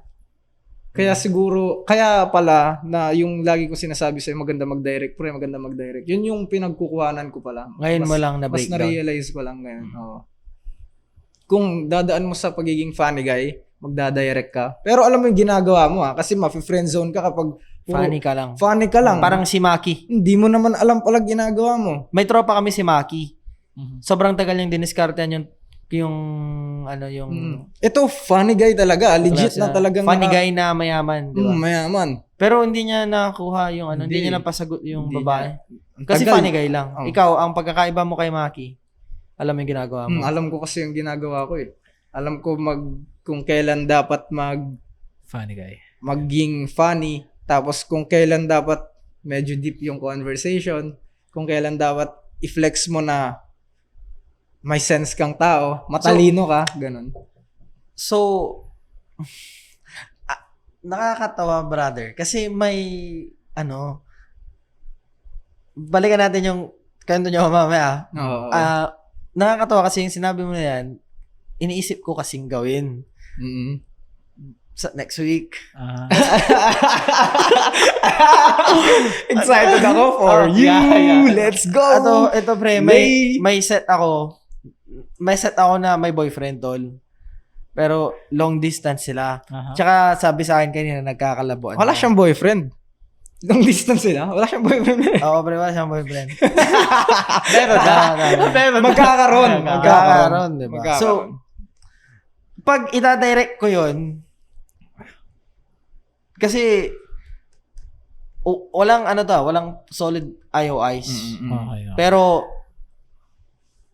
[SPEAKER 1] Kaya siguro, kaya pala na yung lagi ko sinasabi sa'yo, maganda mag-direct, pre, maganda mag-direct. Yun yung pinagkukuhanan ko pala.
[SPEAKER 2] Ngayon mo lang
[SPEAKER 1] Mas
[SPEAKER 2] na-breakdown.
[SPEAKER 1] na-realize ko lang ngayon. Oo. Kung dadaan mo sa pagiging funny guy, magda-direct ka. Pero alam mo yung ginagawa mo kasi ma-friend zone ka kapag
[SPEAKER 2] Funny ka lang.
[SPEAKER 1] funny ka lang.
[SPEAKER 2] Parang si Maki.
[SPEAKER 1] Hindi mo naman alam pala ginagawa mo.
[SPEAKER 2] May tropa kami si Maki.
[SPEAKER 3] Mhm.
[SPEAKER 2] Sobrang tagal yung diniskartehan yung
[SPEAKER 1] Ito, funny guy talaga. Legit na talagang
[SPEAKER 2] funny guy na mayaman, di ba?
[SPEAKER 1] Mayaman.
[SPEAKER 2] Pero hindi niya nakuha yung hindi
[SPEAKER 1] Hindi.
[SPEAKER 2] niya napasagot yung
[SPEAKER 1] Hindi
[SPEAKER 2] babae.
[SPEAKER 1] niya.
[SPEAKER 2] Kasi
[SPEAKER 1] Tagal.
[SPEAKER 2] funny guy lang.
[SPEAKER 1] Oh.
[SPEAKER 2] Ikaw, ang pagkakaiba mo kay Maki, alam mo yung ginagawa mo.
[SPEAKER 1] Alam ko kasi yung ginagawa ko eh. Alam ko kung kailan dapat
[SPEAKER 3] Funny guy.
[SPEAKER 1] maging funny, tapos kung kailan dapat medyo deep yung conversation, kung kailan dapat i-flex mo na may sense kang tao, matalino ka, ganun.
[SPEAKER 2] So, nakakatawa, brother. Kasi may, balikan natin yung kwento nyo mamaya.
[SPEAKER 1] Oo.
[SPEAKER 2] Nakakatawa kasi yung sinabi mo na yan, iniisip ko kasing gawin. Sa next week.
[SPEAKER 1] Excited ako for you.
[SPEAKER 2] Yeah.
[SPEAKER 1] Let's go.
[SPEAKER 2] Ito pre, may set ako. May set ako na may boyfriend, tol. Pero long distance sila. Tsaka sabi sa akin kanina nagkakalabuan.
[SPEAKER 1] Wala siyang boyfriend. Long distance sila. Wala siyang boyfriend.
[SPEAKER 2] Oo, pre, wala siyang boyfriend.
[SPEAKER 1] Meron na. Magkakaroon.
[SPEAKER 2] Magkakaroon, diba?
[SPEAKER 1] Magkakaroon.
[SPEAKER 2] So, pag itadirect ko yun, kasi walang solid IOIs.
[SPEAKER 3] Okay.
[SPEAKER 2] Pero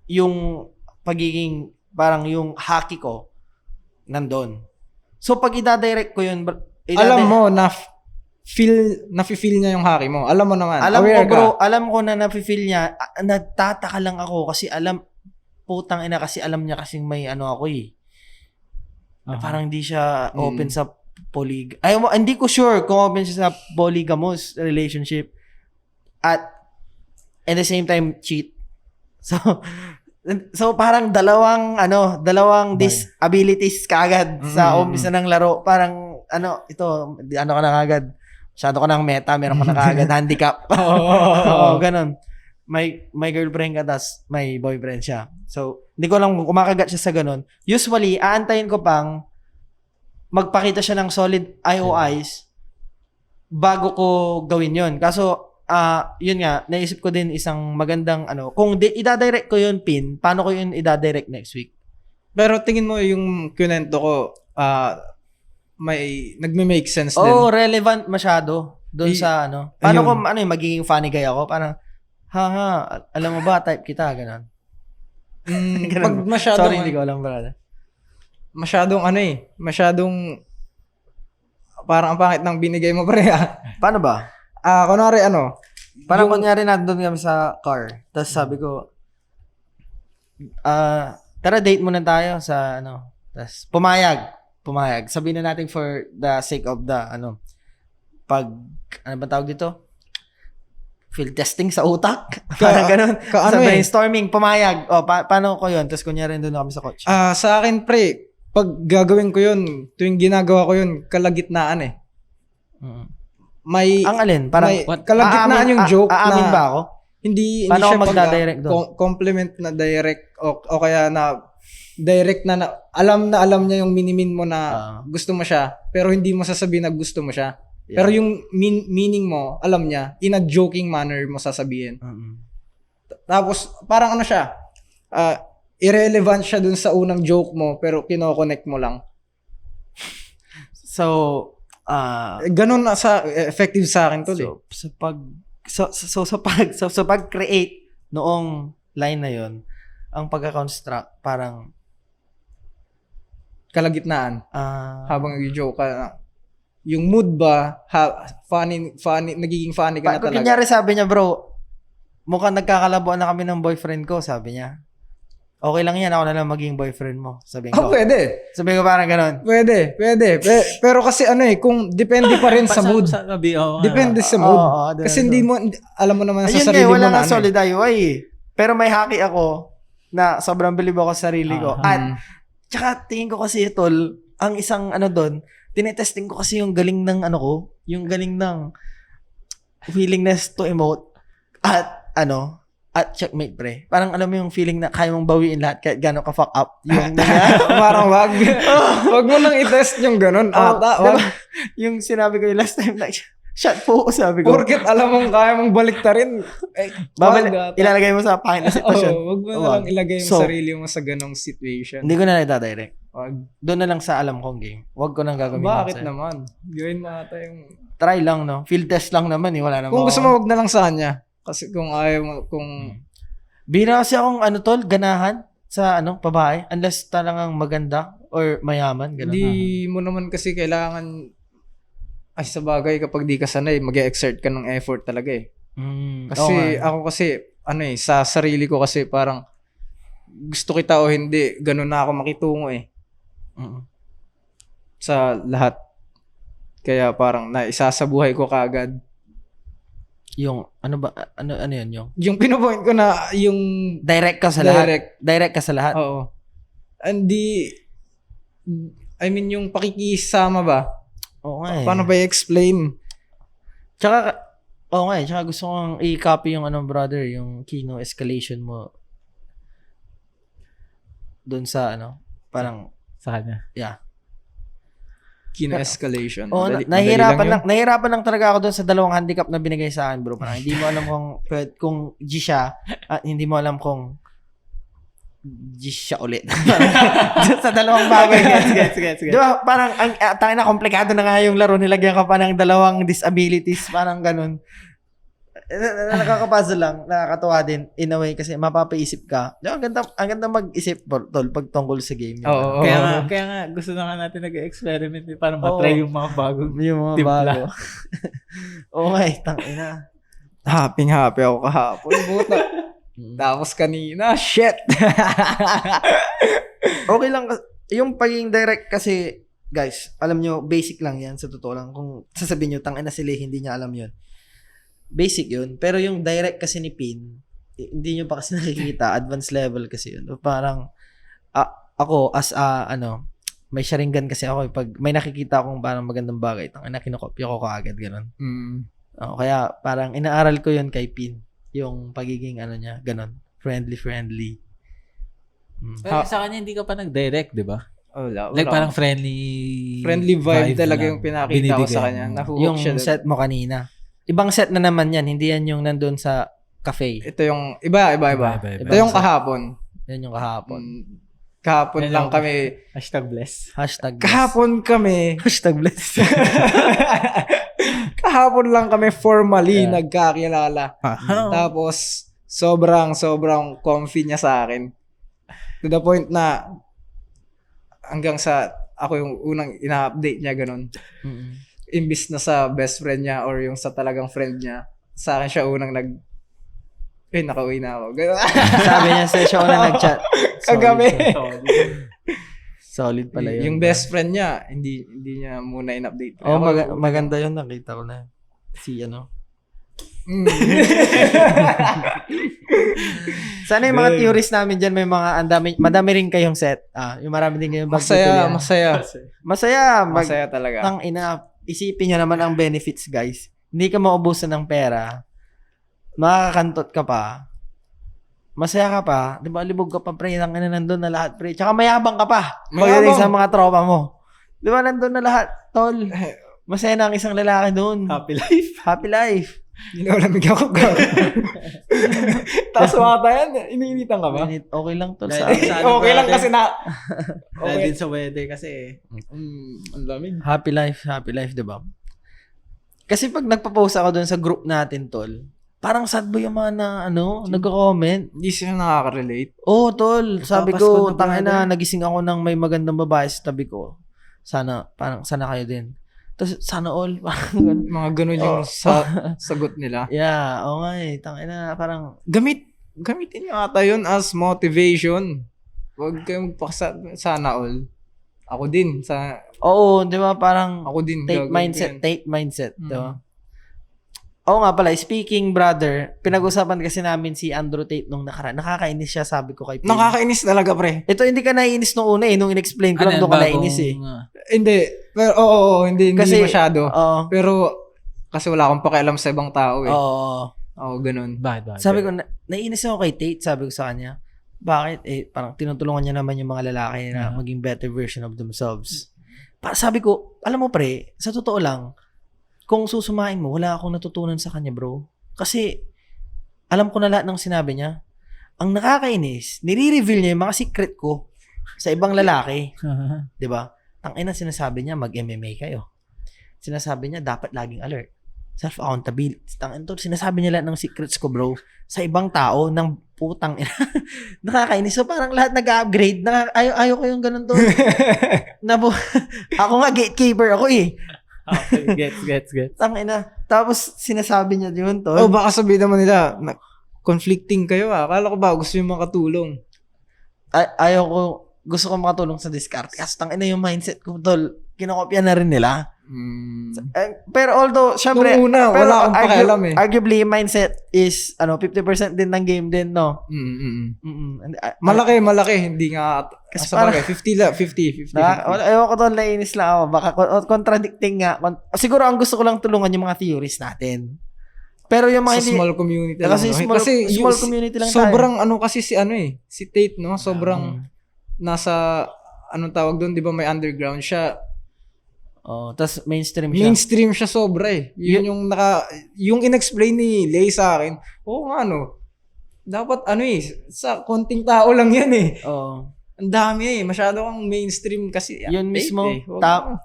[SPEAKER 2] yung pagiging parang yung haki ko nandun. So pag ida-direct ko yun,
[SPEAKER 1] alam mo na nafe-feel niya yung haki mo. Alam mo naman.
[SPEAKER 2] alam ko
[SPEAKER 1] Aware
[SPEAKER 2] bro,
[SPEAKER 1] ka.
[SPEAKER 2] alam ko na nafe-feel niya. Nagtataka lang ako kasi putang ina kasi alam niya kasing may ako eh. Na parang hindi siya open sa hindi ko sure kung open siya sa polygamous relationship at the same time cheat. So parang dalawang disabilities kaagad sa umpisa ng laro. Parang ito ka na kaagad. Masyado ka ng meta, meron ka na kaagad handicap. Oo, ganun. May girlfriend ka, tas may boyfriend siya. So, hindi ko lang kung kumakagat siya sa ganun. Usually, aantayin ko pang magpakita siya ng solid IOIs bago ko gawin yun. Kaso, yun nga, naisip ko din isang magandang kung ida-direct ko yun, paano ko yun ida-direct next week?
[SPEAKER 1] Pero tingin mo yung kunento ko, may nagme-make sense din.
[SPEAKER 2] Oh, relevant masyado doon sa Paano ko magiging funny guy ako? Parang alam mo ba type kita ganun.
[SPEAKER 1] Pag masyadong
[SPEAKER 2] Sorry, hindi ko alam brother.
[SPEAKER 1] Masyadong parang ang pangit ng binigay mo pre.
[SPEAKER 2] Paano ba?
[SPEAKER 1] Kunwari
[SPEAKER 2] Parang kunyari nandun kami sa car. Tapos sabi ko tara date muna tayo sa Tapos pumayag. Sabihin na natin for the sake of the pag ba tawag dito? field testing sa utak. Parang ganun. Sa brainstorming, pumayag. Paano ko yun? Tapos kunyari doon kami sa coach.
[SPEAKER 1] Sa akin, pre, pag gagawin ko yun, tuwing ginagawa ko yun, kalagitnaan eh. May...
[SPEAKER 2] Ang alin? Parang...
[SPEAKER 1] kalagitnaan yung joke na...
[SPEAKER 2] Aamin ba ako?
[SPEAKER 1] Hindi
[SPEAKER 2] paano
[SPEAKER 1] siya
[SPEAKER 2] ako magda-direct doon?
[SPEAKER 1] Compliment na direct o kaya na direct na alam niya yung minimin mo na gusto mo siya, pero hindi mo sasabihin na gusto mo siya. Yeah. Pero yung meaning mo, alam niya, in a joking manner mo sasabihin. Tapos, parang ano siya, irrelevant siya dun sa unang joke mo, pero kinoconnect mo lang.
[SPEAKER 2] So,
[SPEAKER 1] ganun na effective sa akin to.
[SPEAKER 2] Sa pag-create noong line na yon, ang pagka-construct, parang
[SPEAKER 1] kalagitnaan. Habang i-joke ka, yung mood ba, funny, nagiging funny ka na talaga.
[SPEAKER 2] Kunyari sabi niya, bro, mukhang nagkakalabuan na kami ng boyfriend ko, sabi niya. Okay lang yan, ako na lang maging boyfriend mo, sabi ko.
[SPEAKER 1] Pwede.
[SPEAKER 2] Sabi ko parang ganun.
[SPEAKER 1] Pwede. Pero kasi kung depende pa rin sa mood. Depende sa mood. Kasi hindi mo, alam mo naman sa sarili mo na.
[SPEAKER 2] Wala na solid IUI. Pero may haki ako na sobrang bilib ako sa sarili ko. At, tsaka tingin ko kasi tol, ang isang doon, tinetesting ko kasi yung galing ng yung galing ng willingness to emote at checkmate pre. Parang alam mo yung feeling na kaya mong bawiin lahat kahit gano'n ka fuck up. Yung
[SPEAKER 1] parang wag mo nang i-test yung gano'n.
[SPEAKER 2] Diba? Yung sinabi ko yung last time na shot po, sabi ko.
[SPEAKER 1] Porket alam mong kaya mong baliktarin.
[SPEAKER 2] Ilalagay mo sa pangit na sitwasyon.
[SPEAKER 1] Wag mo na lang ilagay yung sarili mo sa ganong situation.
[SPEAKER 2] Hindi ko na nagdadirect. Doon na lang sa alam kong game. Wag ko nang gagawin.
[SPEAKER 1] Bakit naman? Gawin mo ata yung...
[SPEAKER 2] Try lang, no? Field test lang naman, wala naman.
[SPEAKER 1] Kung gusto mo, wag na lang sa kanya. Kasi kung ayaw mo,
[SPEAKER 2] Bira kasi akong ganahan sa babae. Unless talagang maganda or mayaman. Ganun.
[SPEAKER 1] Hindi mo naman kasi kailangan... Ay, sa bagay, kapag di ka sanay, mag-exert ka ng effort talaga eh. Kasi, ako kasi, sa sarili ko kasi parang, gusto kita o hindi, ganun na ako makitungo eh. Sa lahat. Kaya parang, isasabuhay ko kaagad.
[SPEAKER 2] Yung, ano yun yung?
[SPEAKER 1] Yung pinupoint ko na, yung...
[SPEAKER 2] Direct ka sa lahat? Direct ka sa lahat?
[SPEAKER 1] Oo. Hindi, yung pakikisama ba?
[SPEAKER 2] Oo nga eh.
[SPEAKER 1] Paano ba i-explain?
[SPEAKER 2] Tsaka gusto kong i-copy yung brother, yung Kino escalation mo doon sa parang
[SPEAKER 3] sa kanya.
[SPEAKER 2] Yeah.
[SPEAKER 1] Kino escalation.
[SPEAKER 2] Nahihirapan lang talaga ako doon sa dalawang handicap na binigay sa akin, bro. Parang hindi mo alam kung G siya at hindi mo alam kung G siya ulit. Sa dalawang bagay. Gets. Diba, parang, tangina na komplikado na nga yung laro. Nilagyan ka pa ng dalawang disabilities. Parang ganun. Nakakapuzzle lang. Nakakatuwa din. In a way, kasi mapapaisip ka. Diba, ang ganda mag-isip, tol, pag tungkol sa game.
[SPEAKER 3] Kaya nga, gusto na nga natin nag-experiment para matry yung mga bagong
[SPEAKER 2] bago. Okay, tangina.
[SPEAKER 1] Happy ako kahapon. Buta. Tapos kanina, shit!
[SPEAKER 2] Okay lang. Yung pagiging direct kasi, guys, alam nyo, basic lang yan sa totoo lang. Kung sasabihin nyo, tangina sila, hindi niya alam yun. Basic yun. Pero yung direct kasi ni Pin, hindi nyo pa kasi nakikita. Advanced level kasi yun. Parang, ako, as may sharingan kasi ako. Pag may nakikita akong parang magandang bagay, tangina, kinokopya ko kaagad, gano'n. Kaya, parang inaaral ko yun kay Pin. Yung pagiging niya, ganon. Friendly.
[SPEAKER 3] Pero sa kanya, hindi ka pa nag-direct, di ba?
[SPEAKER 1] Wala.
[SPEAKER 3] Like parang friendly
[SPEAKER 1] vibe talaga yung pinakita ko sa kanya.
[SPEAKER 2] Yung siya set mo kanina. Ibang set na naman yan. Hindi yan yung nandun sa cafe.
[SPEAKER 1] Ito yung, iba. Ito yung kahapon.
[SPEAKER 2] Yan yung kahapon.
[SPEAKER 1] Kahapon yan lang kami.
[SPEAKER 3] #bless.
[SPEAKER 1] Kahapon kami.
[SPEAKER 2] #bless.
[SPEAKER 1] Kahapon lang kami formally nagkakilala. Tapos, sobrang comfy niya sa akin. To the point na, hanggang sa, ako yung unang ina-update niya, ganun. Imbis na sa best friend niya or yung sa talagang friend niya, sa akin siya unang nakauwi na ako.
[SPEAKER 2] Sabi niya siya unang nag-chat.
[SPEAKER 1] Kagabi.
[SPEAKER 2] Solid pala yun.
[SPEAKER 1] Yung best friend niya, hindi niya muna in-update.
[SPEAKER 2] Maganda yun. Nakita ko na. Si Sana yung mga theories namin dyan, may mga, madami rin kayong set. Yung marami din kayong bagtutuloyan.
[SPEAKER 1] Masaya
[SPEAKER 2] Masaya.
[SPEAKER 1] talaga.
[SPEAKER 2] Tang ina, isipin nyo naman ang benefits, guys. Hindi ka maubusan ng pera. Makakakantot ka pa. Masaya ka pa. Di ba, libog ka pa, pre. Ang ina nandun na lahat, pre. Tsaka mayabang ka pa. Pagdating sa mga tropa mo. Di ba, nandun na lahat, tol. Masaya na ang isang lalaki doon.
[SPEAKER 3] Happy life.
[SPEAKER 2] Happy life.
[SPEAKER 1] Nilalamig ako ka. Tapos wata yan, iniinitan ka ba?
[SPEAKER 2] Okay lang, tol.
[SPEAKER 1] Okay lang kasi na...
[SPEAKER 3] Dahil din sa weather kasi
[SPEAKER 1] Ang lamig.
[SPEAKER 2] Happy life, di ba? Kasi pag nagpa-post ako doon sa group natin, tol, parang sad boy yung mga nagko-comment.
[SPEAKER 1] Hindi sila nakaka-relate.
[SPEAKER 2] Oh, tol. Sabi
[SPEAKER 3] Papasko
[SPEAKER 2] ko,
[SPEAKER 3] na
[SPEAKER 2] tangina,
[SPEAKER 3] brother.
[SPEAKER 2] nagising ako ng may magandang babae sa tabi ko. Sana kayo din. Tapos, sana all. Parang ganun.
[SPEAKER 1] Mga ganun yung sagot nila.
[SPEAKER 2] Yeah, oo nga eh. Tangina, parang,
[SPEAKER 1] Gamitin nyo ata yun as motivation. Huwag kayong magpaksa. Sana all. Ako din.
[SPEAKER 2] oo, di ba, parang,
[SPEAKER 1] Ako din.
[SPEAKER 2] take
[SPEAKER 1] gagawin
[SPEAKER 2] mindset,
[SPEAKER 1] ko yan.
[SPEAKER 2] di ba? Oo nga pala, speaking brother, pinag-usapan kasi namin si Andrew Tate nung nakaraan. Nakakainis siya, sabi ko kay Pin.
[SPEAKER 1] Nakakainis talaga, pre.
[SPEAKER 2] Ito, hindi ka naiinis nung una eh. Nung in-explain ko lang, doon ka nainis eh.
[SPEAKER 1] Hindi. Pero, hindi
[SPEAKER 2] Kasi,
[SPEAKER 1] masyado.
[SPEAKER 2] Oo.
[SPEAKER 1] Pero, kasi wala akong pakialam sa ibang tao eh.
[SPEAKER 2] Oo.
[SPEAKER 1] Oo, ganun.
[SPEAKER 3] Bakit?
[SPEAKER 2] Sabi ko, naiinis ako kay Tate, sabi ko sa kanya. Bakit? Parang tinutulungan niya naman yung mga lalaki na maging better version of themselves. Sabi ko, alam mo pre, sa totoo lang, kung susumain mo, wala akong natutunan sa kanya, bro. Kasi, alam ko na lahat ng sinabi niya. Ang nakakainis, nire-reveal niya yung mga secret ko sa ibang lalaki. 'Di ba? Tangina sinasabi niya, mag-MMA kayo. Sinasabi niya, dapat laging alert. Self-accountability. Tangina to, sinasabi niya lahat ng secrets ko, bro. Sa ibang tao, ng putang ina. Nakakainis. So, parang lahat nag-upgrade. Ayaw ko yung ganun to. Ako nga, gatekeeper ako eh.
[SPEAKER 3] Okay, gets.
[SPEAKER 2] Tangina. Tapos, sinasabi niya yun, to.
[SPEAKER 1] Baka sabihin naman nila, conflicting kayo ah. Akala ko ba gusto yung makatulong?
[SPEAKER 2] Ayaw ko, gusto ko makatulong sa discard. Kasi tangina yung mindset ko, tol. Kinokopya na rin nila. Pero although, syempre,
[SPEAKER 1] Nung una, wala akong pakialam eh.
[SPEAKER 2] Arguably, yung mindset is, 50% din ng game din, no?
[SPEAKER 1] Malaki. Hindi nga,
[SPEAKER 2] Kasi
[SPEAKER 1] sa bagay, 50.
[SPEAKER 2] Ayaw ko tol, nainis lang ako. Baka contradicting nga. Siguro, ang gusto ko lang tulungan yung mga theories natin. Pero yung mga
[SPEAKER 1] Sa small community lang.
[SPEAKER 2] Kasi
[SPEAKER 1] no?
[SPEAKER 2] small community lang
[SPEAKER 1] sobrang kasi si Tate, no? Sobrang nasa, anong tawag doon, di ba may underground siya.
[SPEAKER 2] Tas mainstream siya.
[SPEAKER 1] Mainstream siya sobra eh. Yun yung in-explain ni Lay sa akin, nga dapat sa konting tao lang yan eh. Ang dami eh. Masyado kang mainstream kasi.
[SPEAKER 2] Yun mismo.
[SPEAKER 1] Tama.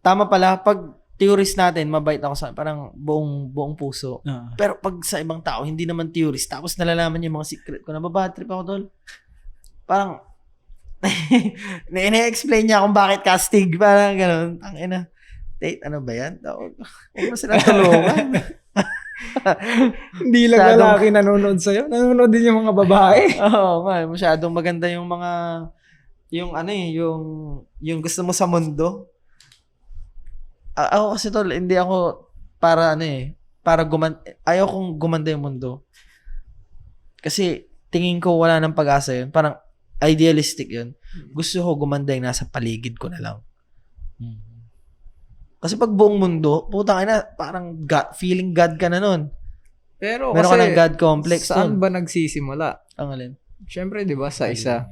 [SPEAKER 2] Tama pala. Pag theorist natin, mabait ako sa parang buong puso. Pero pag sa ibang tao, hindi naman theorist. Tapos nalalaman yung mga secret ko. Nababad trip ako tol. Parang, na-explain niya kung bakit castig. Parang gano'n. Ang ina. Tate, ano ba yan? Huwag mo silang tulungan.
[SPEAKER 1] Hindi lang lalaki nanonood sa'yo. Nanonood din yung mga babae.
[SPEAKER 2] Oo, masyadong maganda yung mga yung gusto mo sa mundo. Ako kasi tol, hindi ako para ayaw kong gumanda yung mundo. Kasi tingin ko wala nang pag-asa yun. Parang idealistic yun. Gusto ko gumanda yung nasa paligid ko na lang. Kasi pag buong mundo, putang ina, parang feeling God ka na nun.
[SPEAKER 1] Pero
[SPEAKER 2] meron
[SPEAKER 1] kasi,
[SPEAKER 2] ka ng God complex.
[SPEAKER 1] Saan ba nagsisimula?
[SPEAKER 2] Ang alin?
[SPEAKER 1] Siyempre, di ba, sa isa,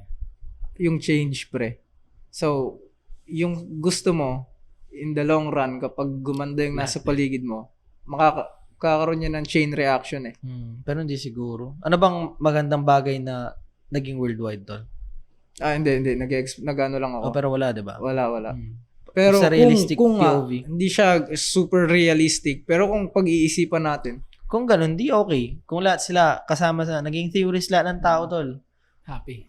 [SPEAKER 1] yung change, pre. So, yung gusto mo, in the long run, kapag gumanda yung nasa paligid mo, makakaroon niya ng chain reaction eh.
[SPEAKER 2] Pero hindi siguro. Ano bang magandang bagay na naging worldwide tol?
[SPEAKER 1] Hindi. Nag-ano lang ako.
[SPEAKER 2] Pero wala, di ba?
[SPEAKER 1] Wala. Pero
[SPEAKER 2] sa realistic
[SPEAKER 1] kung
[SPEAKER 2] POV.
[SPEAKER 1] hindi siya super realistic, pero kung pag-iisipan natin,
[SPEAKER 2] kung ganun, di okay. Kung lahat sila kasama sa naging theorist lahat ng tao, tol.
[SPEAKER 3] Happy.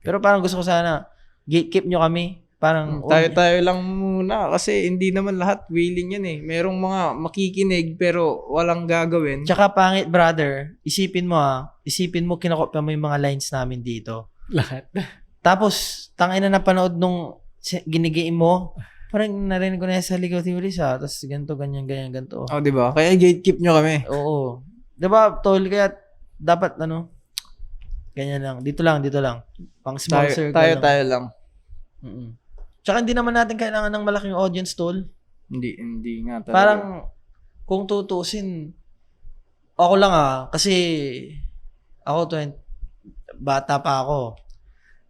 [SPEAKER 2] Pero parang gusto ko sana, gatekeep nyo kami. Parang,
[SPEAKER 1] tayo lang muna kasi hindi naman lahat willing yan eh. Merong mga makikinig pero walang gagawin.
[SPEAKER 2] Tsaka pangit, brother, isipin mo kinakopya mo yung mga lines namin dito.
[SPEAKER 3] Lahat.
[SPEAKER 2] Tapos, tangina na napanood nung ginigame mo, Parang narinig ko na sa Ligaw Theories tapos ganito, ganyan, ganito.
[SPEAKER 1] Oh, di ba? Kaya gatekeep nyo kami.
[SPEAKER 2] Oo. Diba, tol, kaya dapat ganyan lang. Dito lang. Pang small circle lang.
[SPEAKER 1] Tayo lang.
[SPEAKER 2] Mm-mm. Tsaka hindi naman natin kailangan ng malaking audience, tol.
[SPEAKER 1] Hindi nga talaga.
[SPEAKER 2] Parang, kung tutusin, ako lang kasi ako bata pa ako.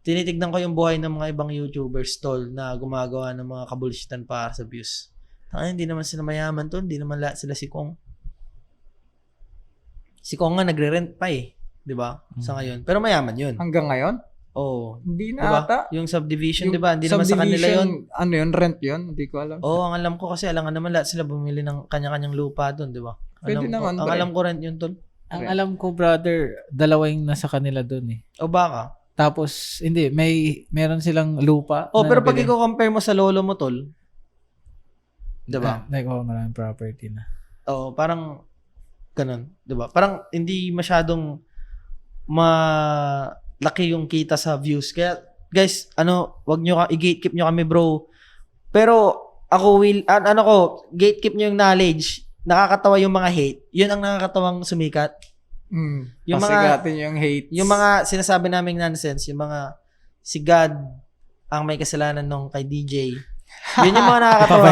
[SPEAKER 2] Tinitignan ko yung buhay ng mga ibang YouTubers, tol, na gumagawa ng mga kabulshitan para sa views. Hindi naman sila mayaman, tol. Hindi naman lahat sila si Kong. Si Kong nga nagre-rent pa di ba? Sa ngayon. Pero mayaman yun.
[SPEAKER 1] Hanggang ngayon?
[SPEAKER 2] Oo.
[SPEAKER 1] Hindi na
[SPEAKER 2] Diba?
[SPEAKER 1] ata.
[SPEAKER 2] Yung subdivision, di ba? Hindi naman sa kanila yun.
[SPEAKER 1] Ano yun? Rent yun? Hindi ko alam.
[SPEAKER 2] Oo, ang alam ko kasi alangan naman lahat sila bumili ng kanya-kanyang lupa doon, di ba?
[SPEAKER 1] Pwede naman,
[SPEAKER 2] Ang alam ko rent yun, tol.
[SPEAKER 3] Ang alam ko, brother, dalawa yung nasa kanila doon
[SPEAKER 2] O baka?
[SPEAKER 3] Tapos, hindi, meron silang lupa.
[SPEAKER 2] Pero pag i-compare mo sa lolo mo, tol, di ba?
[SPEAKER 3] Maraming property na.
[SPEAKER 2] Oo, parang ganun, di ba? Parang hindi masyadong malaki yung kita sa views. Kaya, guys, wag nyo i-gatekeep nyo kami, bro. Pero, ako gatekeep nyo yung knowledge. Nakakatawa yung mga hate. Yun ang nakakatawang sumikat.
[SPEAKER 1] Yung pasigatin yung hate.
[SPEAKER 2] Yung mga sinasabi naming nonsense, yung mga si God ang may kasalanan nung kay DJ. Yun yung mga nakakatawa.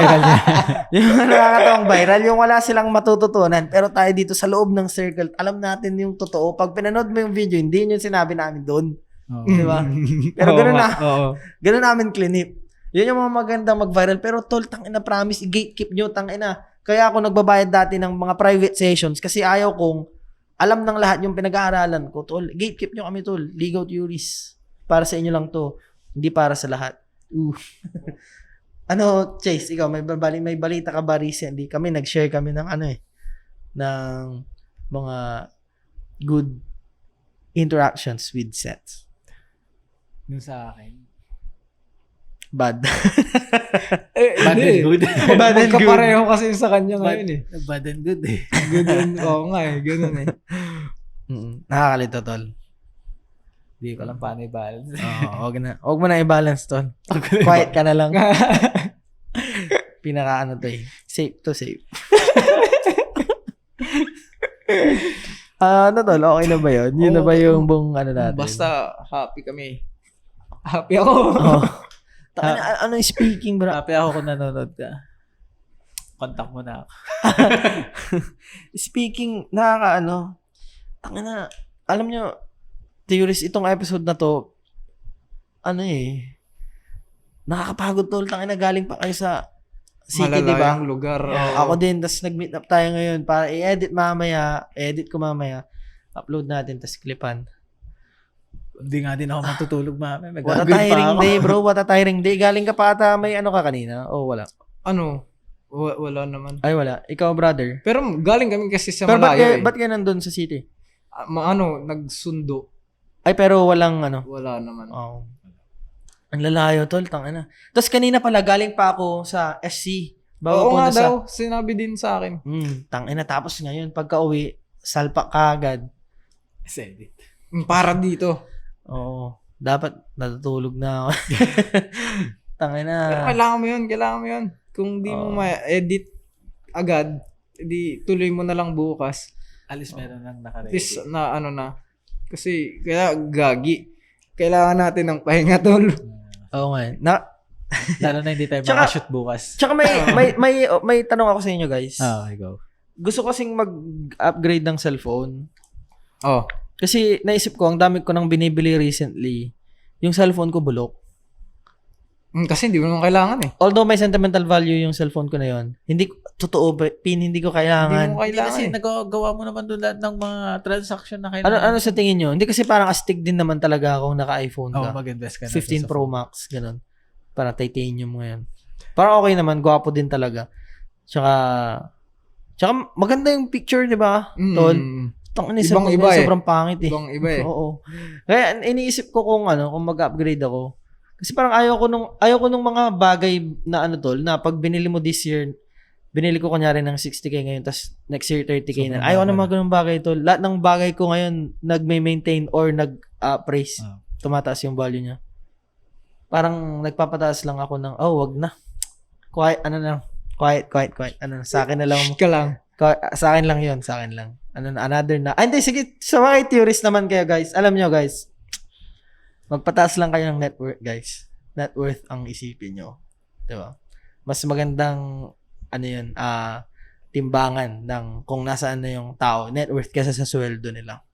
[SPEAKER 2] Yung mga nakakatawang viral, yung wala silang matututunan. Pero tayo dito sa loob ng circle, alam natin yung totoo. Pag pinanood mo yung video, hindi yun yung sinabi namin doon. Di ba? Pero ganun namin clinip. Yun yung mga magandang mag-viral. Pero tol, tangina, promise, i-gatekeep nyo, tangina. Kaya ako nagbabayad dati ng mga private sessions kasi ayaw kong alam ng lahat yung pinag-aaralan ko. Tol, gatekeep nyo kami, tol. Ligaw Theories. Para sa inyo lang to. Hindi para sa lahat. Chase, ikaw, may balita ka ba recently? Kami, nag-share kami ng ng mga good interactions with sets.
[SPEAKER 3] Yung sa akin.
[SPEAKER 2] Bad.
[SPEAKER 3] Bad and good.
[SPEAKER 2] Bad and good.
[SPEAKER 1] Magkapareho kasi sa kanya ngayon
[SPEAKER 3] Bad and good
[SPEAKER 1] Ganun. Oo nga ganun
[SPEAKER 2] Nakakalito, tol.
[SPEAKER 3] Hindi ko lang paano i-balance.
[SPEAKER 2] Huwag mo na i-balance, tol. Quiet ka na lang. Pinaka safe to safe. Tol, okay na ba yun? Yun na ba yung buong natin?
[SPEAKER 1] Basta happy kami. Happy ako.
[SPEAKER 2] Ano speaking, bro?
[SPEAKER 3] Happy ako kung nanonood ka. Contact mo na ako.
[SPEAKER 2] Speaking, tangina, alam nyo, Theories, itong episode na to, nakakapagod, tol. Tangina, galing pa kayo sa city, di ba?
[SPEAKER 1] Malalayang lugar.
[SPEAKER 2] Ako din, tas nag-meet up tayo ngayon para edit ko mamaya, upload natin, tas clipan.
[SPEAKER 3] Hindi nga din ako matutulog, mami.
[SPEAKER 2] What a tiring day, bro. What a tiring day. Galing ka pa ata, may ka kanina? O wala?
[SPEAKER 1] Wala naman.
[SPEAKER 2] Ay, wala. Ikaw, brother.
[SPEAKER 1] Pero galing kami kasi sa
[SPEAKER 2] Pero
[SPEAKER 1] malayo
[SPEAKER 2] ba't ka nandun sa city?
[SPEAKER 1] Nagsundo.
[SPEAKER 2] Ay, pero walang
[SPEAKER 1] Wala naman.
[SPEAKER 2] Oh. Ang lalayo, tol. Tangina. Tapos kanina pala, galing pa ako sa SC.
[SPEAKER 1] Oo nga daw. Sinabi din sa akin.
[SPEAKER 2] Tangina. Tapos ngayon, pagka uwi, salpak ka agad.
[SPEAKER 3] Edit.
[SPEAKER 1] Para dito.
[SPEAKER 2] Oo. Dapat natutulog na ako. Tangina.
[SPEAKER 1] Pero kailangan mo yun. Kung di mo ma-edit agad, di tuloy mo na lang bukas.
[SPEAKER 3] Alis meron lang naka-ready.
[SPEAKER 1] At least na. Kasi kaya gagi. Kailangan natin ng pahinga, tol.
[SPEAKER 2] Oo nga.
[SPEAKER 3] Lalo na hindi tayo makashoot bukas.
[SPEAKER 2] Tsaka may tanong ako sa inyo, guys.
[SPEAKER 3] Okay, go.
[SPEAKER 2] Gusto ko kasing mag-upgrade ng cellphone.
[SPEAKER 1] Oh.
[SPEAKER 2] Kasi naisip ko, ang dami ko nang binibili recently. Yung cellphone ko bulok.
[SPEAKER 1] Kasi hindi mo naman kailangan
[SPEAKER 2] Although may sentimental value yung cellphone ko na yon, hindi ko kailangan.
[SPEAKER 1] Hindi mo
[SPEAKER 3] Hindi
[SPEAKER 1] kailangan
[SPEAKER 3] kasi nagagawa mo naman doon lahat ng mga transaction na kailangan.
[SPEAKER 2] Ano sa tingin nyo? Hindi kasi parang astig din naman talaga akong naka-iPhone ka.
[SPEAKER 3] mag-invest ka na.
[SPEAKER 2] 15 Pro Max, ganun. Para titanium ngayon. Parang okay naman, gwapo din talaga. Tsaka maganda yung picture, di ba? Tol.
[SPEAKER 1] Ibang iba
[SPEAKER 2] sobrang pangit
[SPEAKER 1] Ibang iba
[SPEAKER 2] Oo. Kaya iniisip ko kung mag-upgrade ako. Kasi parang ayaw ko nung mga bagay na tol, na pag binili mo this year, binili ko kunyari ng 60k ngayon, tas next year 30k na. Ayaw ko ng mga ganung bagay, tol. Lahat ng bagay ko ngayon, nag-maintain or nag-praise. Tumataas yung value niya. Parang nagpapataas lang ako ng, wag na. quiet. Ano, sa akin na lang.
[SPEAKER 1] Ka lang.
[SPEAKER 2] Sa akin lang yun. Sa akin lang. Ano, another na. Hindi, sige. Sa mga theories naman kayo, guys. Alam nyo, guys. Magpataas lang kayo ng net worth, guys. Net worth ang isipin nyo. Diba? Mas magandang, timbangan ng kung nasaan na yung tao, net worth kaysa sa sweldo nila.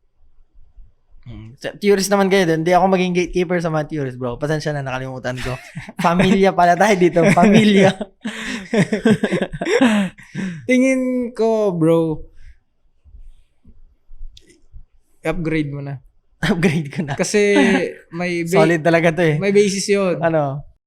[SPEAKER 2] Theories naman kayo din. Hindi ako maging gatekeeper sa mga theories, bro. Pasensya na, nakalimutan ko. Pamilya pala tayo dito. Pamilya.
[SPEAKER 1] Tingin ko, bro, upgrade mo na.
[SPEAKER 2] Upgrade ko na.
[SPEAKER 1] Kasi may
[SPEAKER 2] Solid talaga to eh.
[SPEAKER 1] may basis 'yon.
[SPEAKER 2] Ano?